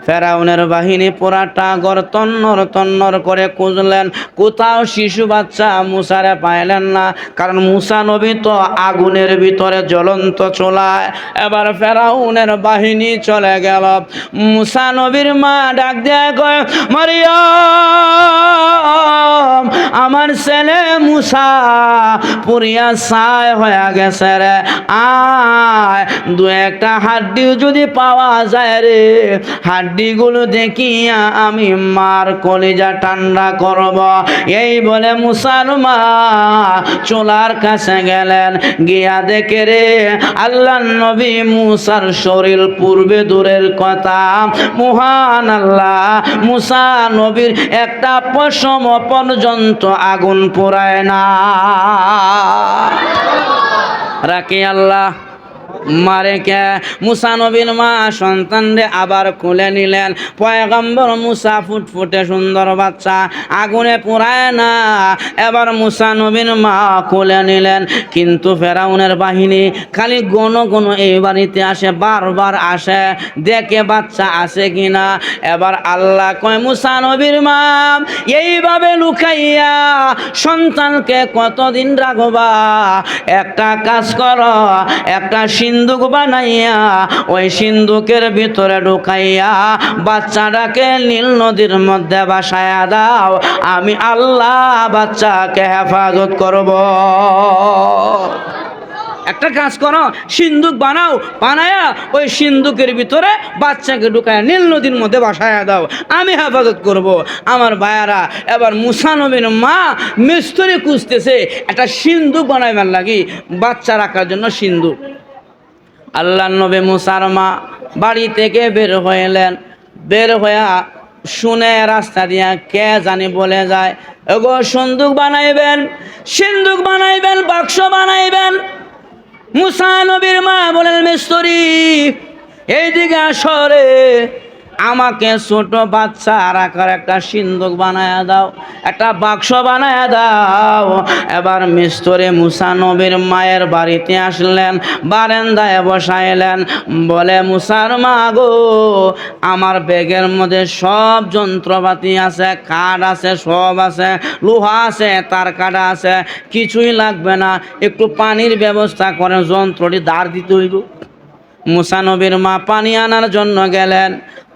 ফেরাউনের বাহিনী পুরাটা ঘর তন্নর তন্নর করে খুঁজলেন, কোথাও শিশু বাচ্চা মুসারে পাইলেন না, কারণ মুসা নবী তো আগুনের ভিতরে জ্বলন্ত চুলায়। এবার ফেরাউনের বাহিনী চলে গেল। মুসা নবীর মা ডাক দেয়া কয়, মারিয়াম, আমার ছেলে মুসা পুরিয়া ছাই হয়ে গেছে রে, আয় দু একটা হাড্ডি যদি পাওয়া যায় রে, হাড্ডিগুলো দেখিয়া আমি মার কলিজা ঠান্ডা করব। এই বলে মুসার মা চুলার কাছে গেলেন, গিয়া দেখে রে আল্লাহ নবী মুসার শরীর পূর্বে দূরের কথা, মহান আল্লাহ মুসা নবীর একটা পশম পর্যন্ত আগুন পোড়ায় না। রাখি আল্লাহ মারে কে? মুসা নবীর মা সন্তানরে আবার কোলে নিলেন। পয়গম্বর মুসা ফুটফুটে সুন্দর বাচ্চা, আগুনে পোড়ায় না। এবার মুসা নবীর মা কোলে নিলেন। কিন্তু ফেরাউনের বাহিনী খালি গণ গণ এই বাড়িতে আসে, বারবার আসে, দেখে বাচ্চা আছে কিনা। এবার আল্লাহ কয়, মুসা নবীর মা এইভাবে লুকাইয়া সন্তানকে কতদিন রাখবা? একটা কাজ করো, একটা সিন্দুক বানাইয়া ওই সিন্দুকের ভিতরে ঢুকাইয়া বাচ্চাটাকে নীল নদীর মধ্যে ভাসায়া দাও, আমি আল্লাহ বাচ্চাকে হেফাজত করব। একটা কাজ করো, সিন্দুক বানাও, বানায়া ওই সিন্দুকের ভিতরে বাচ্চাকে ঢুকায় নীল নদীর মধ্যে ভাসায়া দাও, আমি হেফাজত করব। আমার ভাইয়ারা, এবার মুসা নবীর মা মিস্ত্রি খুঁজতেছে একটা সিন্দুক বানাইবার লাগি, বাচ্চা রাখার জন্য সিন্দুক। আল্লাহ নবী মুসার মা বাড়ি থেকে বের হইলেন। বের হইয়া শুনে রাস্তা দিয়া কে জানি বলে যায়, এগো সিন্দুক বানাইবেন, সিন্দুক বানাইবেন, বাক্স বানাইবেন। মুসা নবীর মা বলেন, মিস্ত্রি এইদিকে আসরে, আমাকে ছোট বাচ্চা রাখার একটা সিন্দুক বানায়া দাও, একটা বাক্স বানায়া দাও। এবার মিস্ত্রি মুসা নবীর মায়ের বাড়িতে আসলেন, বারান্দায় বসাইলেন। বলে, মুসার মা গো, আমার ব্যাগের মধ্যে সব যন্ত্রপাতি আছে, কাঠ আছে, সব আছে, লোহা আছে, তার কাটা আছে, কিছুই লাগবে না, একটু পানির ব্যবস্থা করে যন্ত্রটি দাঁড় দিতে হইব। মুসা নবীর মা পানি আনার জন্য গেলেন।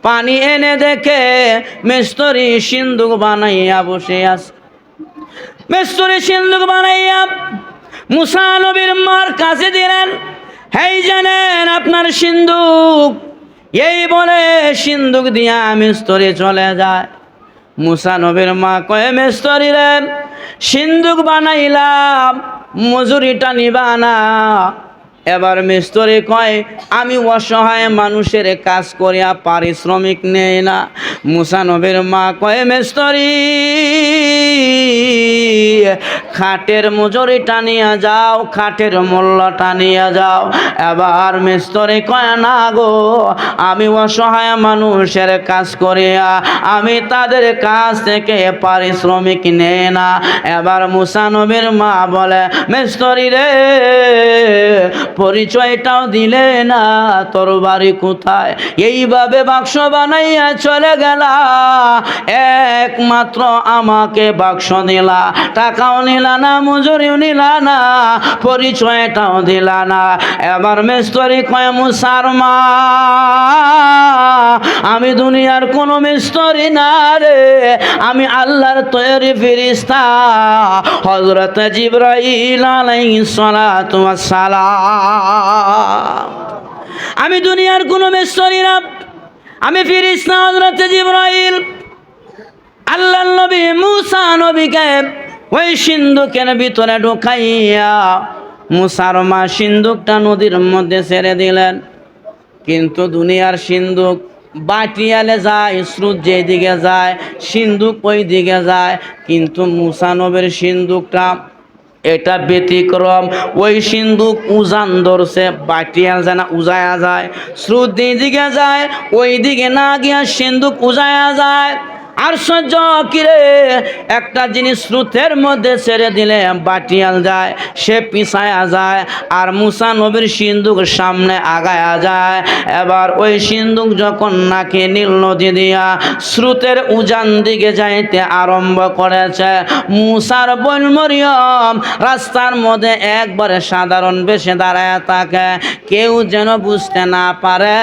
পানি এনে দেখে মিস্ত্রি সিন্দুক বানাইয়া বসে আছে। মিস্ত্রি সিন্দুক বানাইয়া মুসা নবীর মার কাছে দিলেন, হেই জানেন আপনার সিন্দুক। এই বলে সিন্দুক দিয়া মিস্ত্রি চলে যায়। মুসা নবীর মা কয়ে, মিস্ত্রি রে, সিন্দুক বানাইলাম, মজুরিটা নিবা না? এবার মিস্ত্রি কয়, আমি অসহায় মানুষের কাজ করিয়া পারিশ্রমিক নেই না। মুসা নবীর মা কয়, মিস্ত্রি খাটের মজুরিটা নিয়ে যাও, খাটের মূল্যটা নিয়ে যাও। এবার মিস্ত্রি কয় না গো, আমি অসহায় মানুষের কাজ করিয়া আমি তাদের কাছ থেকে পারিশ্রমিক নেই না। এবার মুসা নবীর মা বলে, মিস্ত্রি রে পরিচয়টাও দিলে না, তোর বাড়ি কোথায়? এইভাবে বাক্স বানাইয়া চলে গেলা, একমাত্র আমাকে বাক্স দিলা, টাকাও নিলা না, মজুরিও নিলা না, পরিচয়টাও দিলা না। এবার মিস্ত্রি কয়, মুসার মা আমি দুনিয়ার কোনো মিস্ত্রি না রে, আমি আল্লাহর তৈরি ফেরেশতা হযরত জিবরাইল আলাইহিস সালাতু ওয়াস সালাম। আমি দুনিয়ার কোনো মিস্ত্রি না, আমি ফেরেশতা হযরত জিবরাইল। আল্লাহর নবী মুসা নবীকে ওই সিন্ধুকের ভিতরে ঢুকাইয়া মুসার মা সিন্ধুকটা নদীর মধ্যে ছেড়ে দিলেন। কিন্তু দুনিয়ার সিন্ধুক বাটিয়ালে যায়, স্রোত যেদিকে যায় সিন্ধুক ওই দিকে যায়, কিন্তু মুসা নবীর সিন্ধুকটা এটা ব্যতিক্রম। ওই সিন্ধুক উজান ধরছে, বাটিয়াল যায় না, উজায়া যায়। স্রোত যেদিকে যায় ওই দিকে না গিয়া সিন্ধুক উজায়া যায়। আশ্চর্য কিরে, একটা জিনিস স্রোতের মধ্যে ছেড়ে দিলে বাটিয়াল যায়, সে পিছায়া যায়, আর মুসা নবীর সিন্ধুক সামনে আগায়া যায়। এবার ওই সিন্ধুক যখন নাকি নীল নদী দিয়া স্রোতের উজান দিকে যাইতে আরম্ভ করেছে, মুসার বোন মরিয়ম রাস্তার মধ্যে একবারে সাধারণ বেশে দাঁড়ায় থাকে, কেউ যেন বুঝতে না পারে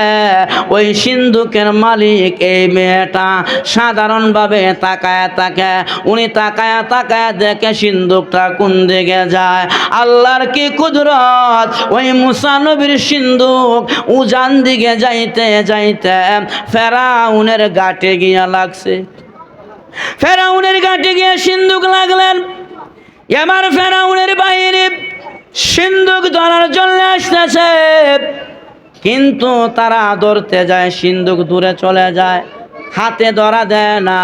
ওই সিন্ধুকের মালিক এই মেয়েটা। সাধারণ ভাবে তাকায় থাকে, উনি তাকায় তাকায় দেখে সিন্ধুকটা কোন দিকে যায়। আল্লাহর কি কুদরত, ওই মুসা নবীর সিন্ধুক উজান দিকে যাইতে যাইতে ফেরাউনের ঘাটে গিয়া লাগছে। ফেরাউনের ঘাটে গিয়ে সিন্ধুক লাগলেন। এবার ফেরাউনের বাহিনী সিন্ধুক ধরার জন্য আসতেছে, কিন্তু তারা ধরতে যায়, সিন্ধুক দূরে চলে যায়, হাতে ধরা দেয় না।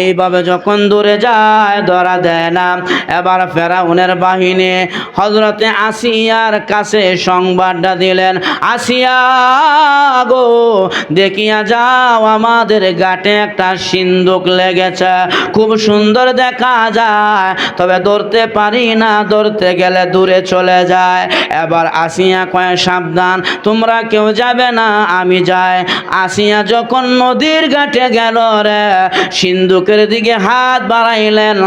এইভাবে যখন দূরে যায় ধরা দেয় না, এবার ফেরাউনের বাহিনী হযরতে আসিয়ার কাছে সংবাদটা দিলেন, আসিয়া গো দেখিয়া যাও, আমাদের ঘাটে একটা সিন্ধুক লেগেছে, খুব সুন্দর দেখা যায়, তবে ধরতে পারি না, ধরতে গেলে দূরে চলে যায়। এবার আসিয়া কয়, সাবধান, তোমরা কেউ যাবে না, আমি যাই। আসিয়া যখন নদীর ঘাটে গেল রে, সিন্ধুকের দিকে হাত বাড়াইলেন,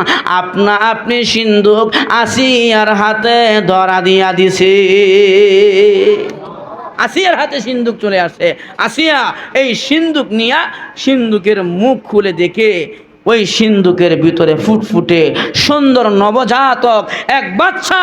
আপনি সিন্ধুক আসিয়ার হাতে ধরা দিয়া দিছি। আসিয়ার হাতে সিন্ধুক চলে আসে। আসিয়া এই সিন্ধুক নিয়া সিন্ধুকের মুখ খুলে দেখে ওই সিন্ধুকের ভিতরে ফুটফুটে সুন্দর নবজাতক এক বাচ্চা,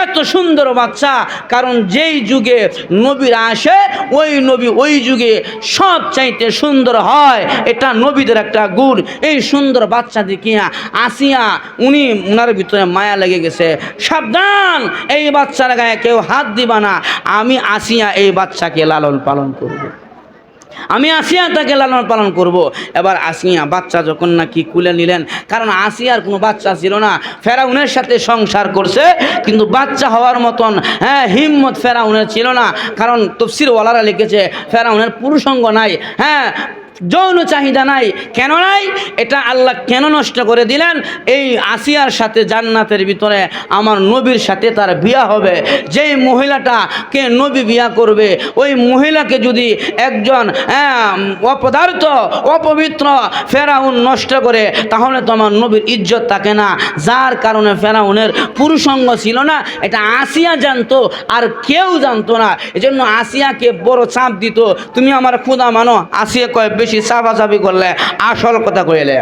এত সুন্দর বাচ্চা, কারণ যেই যুগে নবীরা আসে ওই নবী ওই যুগে সব চাইতে সুন্দর হয়, এটা নবীদের একটা গুণ। এই সুন্দর বাচ্চা দেখিয়া আসিয়া উনার ভিতরে মায়া লেগে গেছে। সাবধান, এই বাচ্চার গায়ে কেউ হাত দিবা না, আমি আসিয়া এই বাচ্চাকে লালন পালন করব, আমি আসিয়া তাকে লালন পালন করব। এবার আসিয়া বাচ্চা যখন নাকি কুলে নিলেন, কারণ আসিয়ার কোনো বাচ্চা ছিল না, ফেরাউনের সাথে সংসার করছে, কিন্তু বাচ্চা হওয়ার মতন হিম্মত ফেরাউনের ছিল না, কারণ তফসির ওয়ালারা লিখেছে ফেরাউনের পুরুষাঙ্গ নাই, যৌন চাহিদা নাই। কেন নাই? এটা আল্লাহ কেন নষ্ট করে দিলেন? এই আসিয়ার সাথে জান্নাতের ভিতরে আমার নবীর সাথে তার বিয়া হবে। যেই মহিলাটাকে নবী বিয়া করবে, ওই মহিলাকে যদি একজন অপদার্থ অপবিত্র ফেরাউন নষ্ট করে, তাহলে তো আমার নবীর ইজ্জত থাকে না। যার কারণে ফেরাউনের পুরুষাঙ্গ ছিল না, এটা আসিয়া জানতো, আর কেউ জানতো না। এজন্য আসিয়াকে বড় চাপ দিত, তুমি আমার খোদা মানো। আসিয়া কয়, বেশি চাপাচাপি করলে আসল কথা কইলে,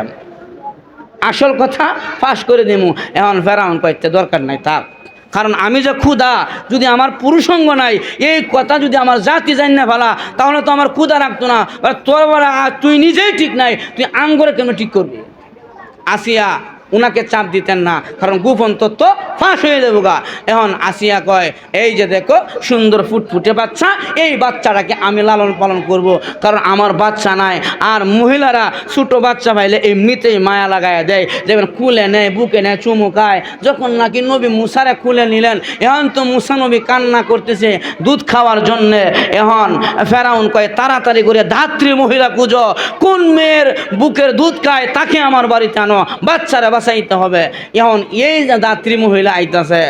আসল কথা ফাঁস করে দিমু। এখন ফেরাউন কইতে দরকার নাই, থাক, কারণ আমি যে ক্ষুধা, যদি আমার পুরুষাঙ্গ নাই, এই কথা যদি আমার জাতি জানি না ফেলা, তাহলে তো আমার ক্ষুধা রাখতো না। তোর বলা তুই নিজেই ঠিক নাই, তুই আঙ্গরে কেন ঠিক করবি? আসিয়া উনাকে চাপ দিতেন না, কারণ গোপন তথ্য ফাঁস হয়ে যাবো গা। এখন আসিয়া কয়, এই যে দেখো সুন্দর ফুটফুটে বাচ্চা, এই বাচ্চাটাকে আমি লালন পালন করব, কারণ আমার বাচ্চা নাই। আর মহিলারা ছোটো বাচ্চা পাইলে এমনিতেই মায়া লাগায় দেয়, যেমন কুলে নেয়, বুকে নেয়, চুমু খায়। যখন নাকি নবী মুসারে খুলে নিলেন, এখন তো মুসা নবী কান্না করতেছে দুধ খাওয়ার জন্যে। এখন ফেরাউন কয়, তাড়াতাড়ি করে ধাত্রী মহিলা খুঁজো, কোন মেয়ের বুকের দুধ খায় তাকে আমার বাড়িতে আনো, বাচ্চারা বাঁচাইতে হবে। এখন এই যে ধাত্রী মহিলা আইতাছে,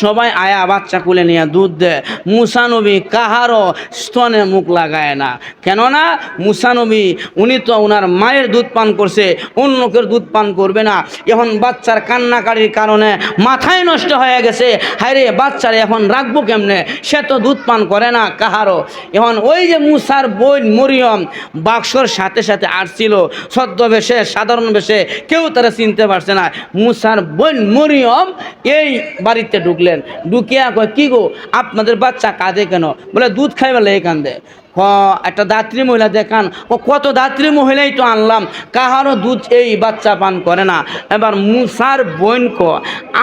সবাই আয়া বাচ্চা কুলে নিয়ে দুধ দেয়। মুসা নবী কাহারও স্তনে মুখ লাগায় না, কেননা মুসা নবী উনি তো ওনার মায়ের দুধ পান করছে, অন্য কেউ দুধ পান করবে না। এখন বাচ্চার কান্নাকারির কারণে মাথায় নষ্ট হয়ে গেছে, হায় রে বাচ্চারে এখন রাখবো কেমনে, সে তো দুধ পান করে না কাহারও। এখন ওই যে মুসার বোন মরিয়ম বাক্সর সাথে সাথে আসছিল ছদ্মবেশে, সাধারণ বেশে, কেউ তারা চিনতে পারছে না। মুসার বোন মরিয়ম এই বাড়িতে ঢুকলেন, ঢুকিয়া কয়, কি গো আপনাদের বাচ্চা কাঁদে কেন? বলে দুধ খাই বলে এই কান্দে। একটা দাত্রী মহিলা দেখান, কত দাত্রী মহিলাই তো আনলাম, কাহারও দুধ এই বাচ্চা পান করে না। এবার মুসার বোন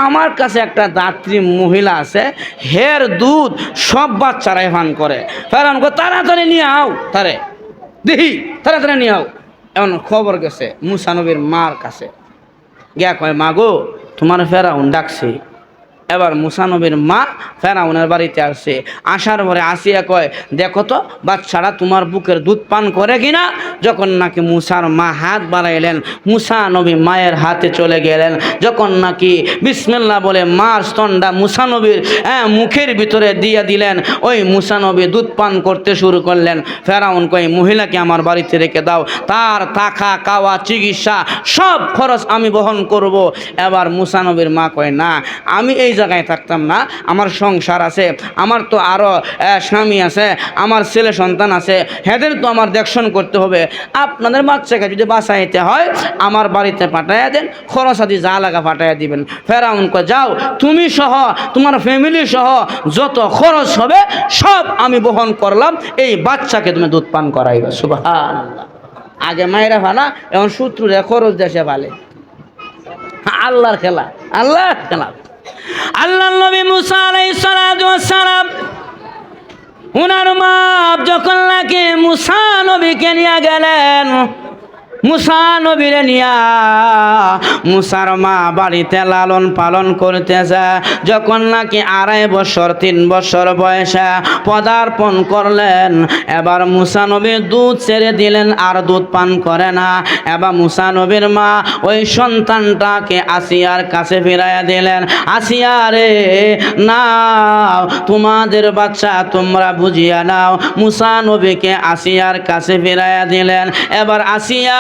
আমার কাছে একটা দাত্রী মহিলা আছে, হের দুধ সব বাচ্চারাই পান করে। ফেরাউন তাড়াতাড়ি নিয়ে আও, তারে দেখি তাড়াতাড়ি নিয়ে আও। এমন খবর গেছে মুসা নবীর মার কাছে, গিয়া কয়, মা গো তোমার ফেরাউন ডাকছে। এবার মুসা নবীর মা ফেরাউনের বাড়িতে আসছে, আসার পরে আসিয়া কয়, দেখো তো বাচ্চারা তোমার বুকের দুধ পান করে কিনা। যখন নাকি মুসার মা হাত বাড়াইলেন, মুসা নবী মায়ের হাতে চলে গেলেন। যখন নাকি বিসমিল্লাহ বলে মার স্তনটা মুসা নবীর মুখের ভিতরে দিয়ে দিলেন, ওই মুসা নবী দুধ পান করতে শুরু করলেন। ফেরাউন কয়, মহিলাকে আমার বাড়িতে রেখে দাও, তার থাকা খাওয়া চিকিৎসা সব খরচ আমি বহন করব। এবার মুসা নবীর মা কয়, না আমি এই জায়গায় থাকতাম না, আমার সংসার আছে, আমার তো আরও স্বামী আছে, আমার ছেলে সন্তান আছে, হেদের তো আমার দেখশন করতে হবে। আপনাদের বাচ্চাকে যদি বাঁচাইতে হয় আমার বাড়িতে পাঠাইয়া দেন, খরচ আদি যা লাগা পাঠাইয়া দিবেন। ফেরাউন কয়, যাও তুমি সহ তোমার ফ্যামিলি সহ যত খরচ হবে সব আমি বহন করলাম, এই বাচ্চাকে তুমি দুধ পান করাইবে। সুবহানাল্লাহ। আগে মায়েরা ভালা, এখন শত্রুরা খরচ দেশে ভালে। আল্লাহর খেলা, আল্লাহর খেলা। আল্লাহ নবী মুসা আলাইহিস সালাতু ওয়াস সালাম উনার মা যখন নাকি মুসা নবীকে নিয়ে গেলেন, মুসা নবীরে নিয়া মুসার মা বাড়িতে লালন পালন করতেছে। যখন নাকি 2.5 বছর 3 বছর বয়সে পদার্পণ করলেন, এবার মুসা নবী দুধ ছেড়ে দিলেন, আর দুধ পান করে না। এবার মুসা নবীর মা ওই সন্তানটাকে আসিয়ার কাছে ফিরাইয়া দিলেন, আসিয়া রে নাও তোমাদের বাচ্চা তোমরা বুঝিয়া নাও। মুসা নবীকে আসিয়ার কাছে ফিরাইয়া দিলেন। এবার আসিয়া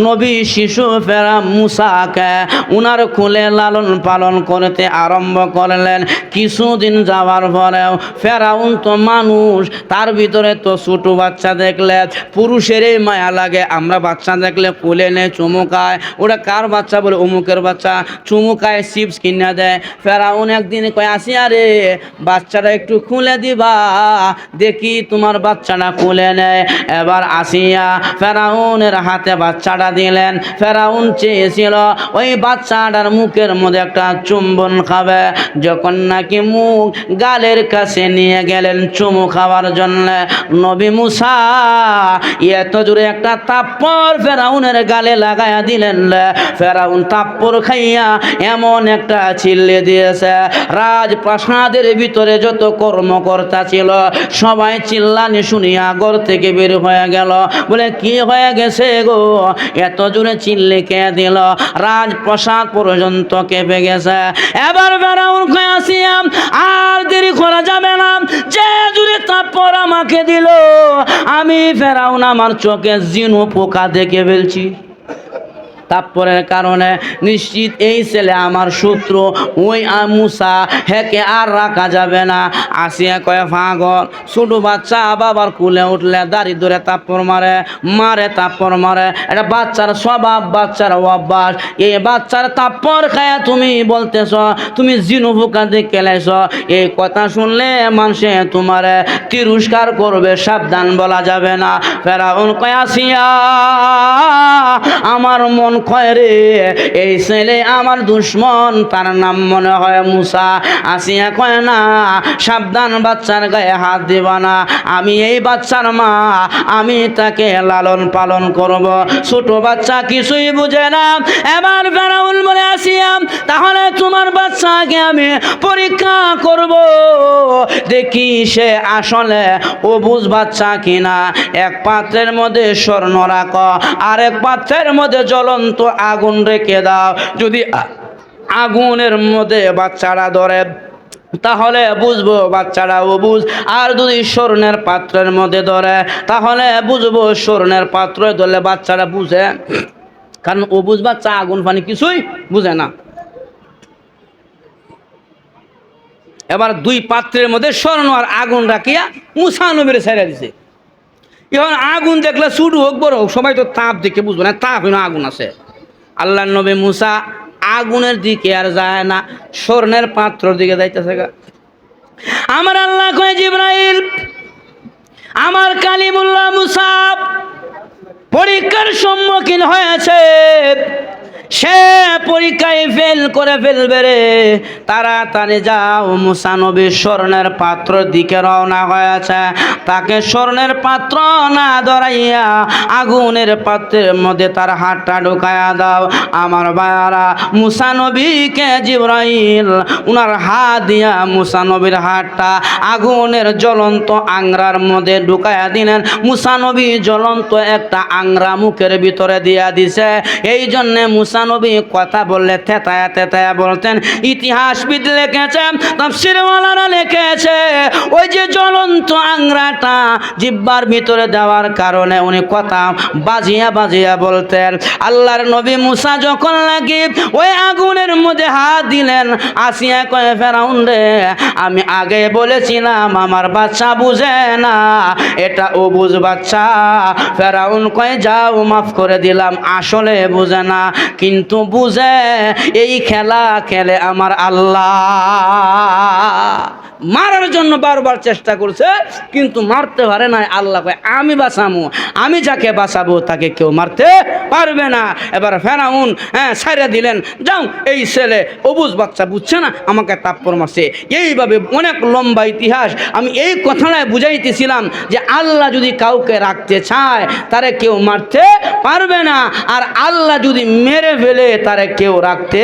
নবী শিশু ফেরা মুসাকে উনার কোলে লালন পালন করতে আরম্ভ করলেন। কিছুদিন যাওয়ার পরেও ফেরাউন তো মানুষ, তার ভিতরে তো ছোট বাচ্চা দেখলে পুরুষেরই মায়া লাগে। আমরা বাচ্চা দেখলে কোলে নেই, চুমুকায়, ওটা কার বাচ্চা বলে অমুকের বাচ্চা, চুমুকায়, চিপস কিনা দেয়। ফেরাউন একদিন কয়, আসিয়া রে বাচ্চাটা একটু খুলে দিবা, দেখি তোমার বাচ্চাটা কোলে নেয়। এবার আসিয়া ফেরাউনের হাতে বাচ্চাটা দিলেন। ফেরাউন চেয়েছিল ওই বাচ্চাটার মুখের মধ্যে একটা চুম্বন খাবে। যখন নাকি মুখ গালের কাছে নিয়ে গেলেন চুমু খাওয়ার জন্য, নবী মুসা এত জোরে একটা তাপ্পর ফেরাউনের গালে লাগাইয়া দিলেন। ফেরাউন তাপ্পর খাইয়া এমন একটা চিল্লে দিয়েছে, রাজপ্রাসাদের ভিতরে যত কর্মকর্তা ছিল সবাই চিল্লানি শুনিয়া ঘর থেকে বের হয়ে গেল। বলে, কি হয়ে গেছে গো, এত জোরে চিল্লে কে দিল? রাজপ্রাসাদ পর্যন্ত কেঁপে গেছে। এবার ফেরাউন কয়, আসিয়া আর দেরি করা যাবে না, যে জোরে তাপ্পর আমাকে দিল আমি ফেরাউন আমার চোখে জিনু পোকা দেখে ফেলছি। তাপ্পরের কারণে নিশ্চিত এই ছেলে আমার শত্রু, ওই মুসা হেকে আর রাখা যাবে না। আসিয়া কয়ে, ফাগল ছোট বাচ্চা বাবার কুলে উঠলে দাড়ি ধরে তাপ্পর মারে, মারে তাপ্পর মারে, এটা বাচ্চার স্বভাব, বাচ্চার অভ্যাস। এই বাচ্চার তাপ্পর খায়া তুমি বলতেছ তুমি জিনু পোকা দেখে লাইছ, এই কথা শুনলে মানুষে তোমারে তিরস্কার করবে, সাবধান বলা যাবে না। ফেরাউন কয়, আসিয়া আমার মন কয় রে এই ছেলে আমার দুশ্মন, তার নাম মনে হয় মুসা। আসিয়া কয় না, সাবধান, বাচ্চার গায়ে হাত দিবা না, আমি এই বাচ্চার মা, আমি তাকে লালন পালন করব। ছোট বাচ্চা কিছুই বুঝে না। এবার ফেরাউন বলে, আসিয়া তাহলে তোমার বাচ্চাকে আমি পরীক্ষা করব, দেখি সে আসলে অবুঝ বাচ্চা কিনা। এক পাত্রের মধ্যে স্বর্ণ রাখো, আরেক পাত্রের মধ্যে জ্বলন্ত আগুন রেখে দাও, যদি আগুনের মধ্যে বাচ্চারা ধরে তাহলে বুঝবো বাচ্চারা অবুঝ, আর যদি স্বর্ণের পাত্রের মধ্যে ধরে তাহলে বুঝবো স্বর্ণের পাত্র ধরলে বাচ্চারা বুঝে, কারণ অবুঝ বাচ্চা আগুন পানি কিছুই বুঝে না। এবার দুই পাত্রের মধ্যে স্বর্ণ আর আগুন রাখিয়া মুসা নবীর ছেড়ে দিছে। এখন আগুন দেখলে ছোট হোক বড় হোক সবাই তো তাপ দেখে বুঝবে না, তাপ হইনা আগুন আছে। আল্লাহ নবী মুসা আগুনের দিকে আর যায় না, স্বর্ণের পাত্রের দিকে যাইতেছে। আমার আল্লাহ কয়, জিবরাইল, আমার কালিমুল্লাহ মুসা পরীক্ষার সম্মুখীন হয়েছে, সে পরীক্ষায় ফেল করে ফেলবে রে, তাড়াতাড়ি যাও। মুসা নবী স্বর্ণের পাত্র দিকে রওনা হয়েছে, তাকে স্বর্ণের পাত্র না ধরাইয়া আগুনের পাত্রের মধ্যে তার হাতটা ঢুকাইয়া দাও। আমার ভাইয়ারা, মুসা নবীকে জিবরাইল উনার হাত দিয়া মুসা নবীর হাতটা আগুনের জ্বলন্ত আংরার মধ্যে ঢুকাইয়া দিলেন। মুসা নবী জ্বলন্ত একটা আংরা মুখের ভিতরে দিয়া দিছে। এই জন্যে মুসা নবী কথা বললে তেতায়া তেতায়া বলতেন। ইতিহাসবিদ লিখেছে, তাফসীরওয়ালারা লিখেছে, ওই যে জ্বলন্ত আংরাটা জিহ্বার ভিতরে দেওয়ার কারণে উনি কথা বাজিয়া বাজিয়া বলতেন। আল্লাহর নবী মুসা যখন লাগি ওই আগুনের মধ্যে হাত দিলেন, আসিয়া কয়ে, ফেরাউন রে, আমি আগে বলেছিলাম আমার বাচ্চা বুঝে না, এটা অবুঝ বাচ্চা। ফেরাউন কয়ে, যাও মাফ করে দিলাম, আসলে বুঝে না, কিন্তু বুঝে, এই খেলা খেলে আমার আল্লাহ। মারার জন্য বারবার চেষ্টা করছে কিন্তু মারতে পারে না। আল্লাহ কয়, আমি বাঁচামু, আমি যাকে বাঁচাবো তাকে কেউ মারতে পারবে না। এবার ফেরাউন ছাইরা দিলেন, যাও, এই ছেলে অবুঝ বাচ্চা, বুঝছে না, আমাকে তাপ্পর মারছে। এইভাবে অনেক লম্বা ইতিহাস। আমি এই কথাটাই বুঝাইতেছিলাম যে আল্লাহ যদি কাউকে রাখতে চায় তারে কেউ মারতে পারবে না, আর আল্লাহ যদি মেরে ফেলে তারে কেউ রাখতে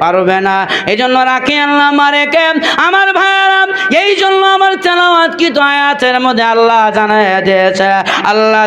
পারবে না। এই জন্য রাখে আল্লাহ, মারে কে? আমার ভাইরা, এই জন্য আমার তেলাওয়াত কি তো আয়াতের মধ্যে আল্লাহ জানায় দিয়েছে, আল্লাহ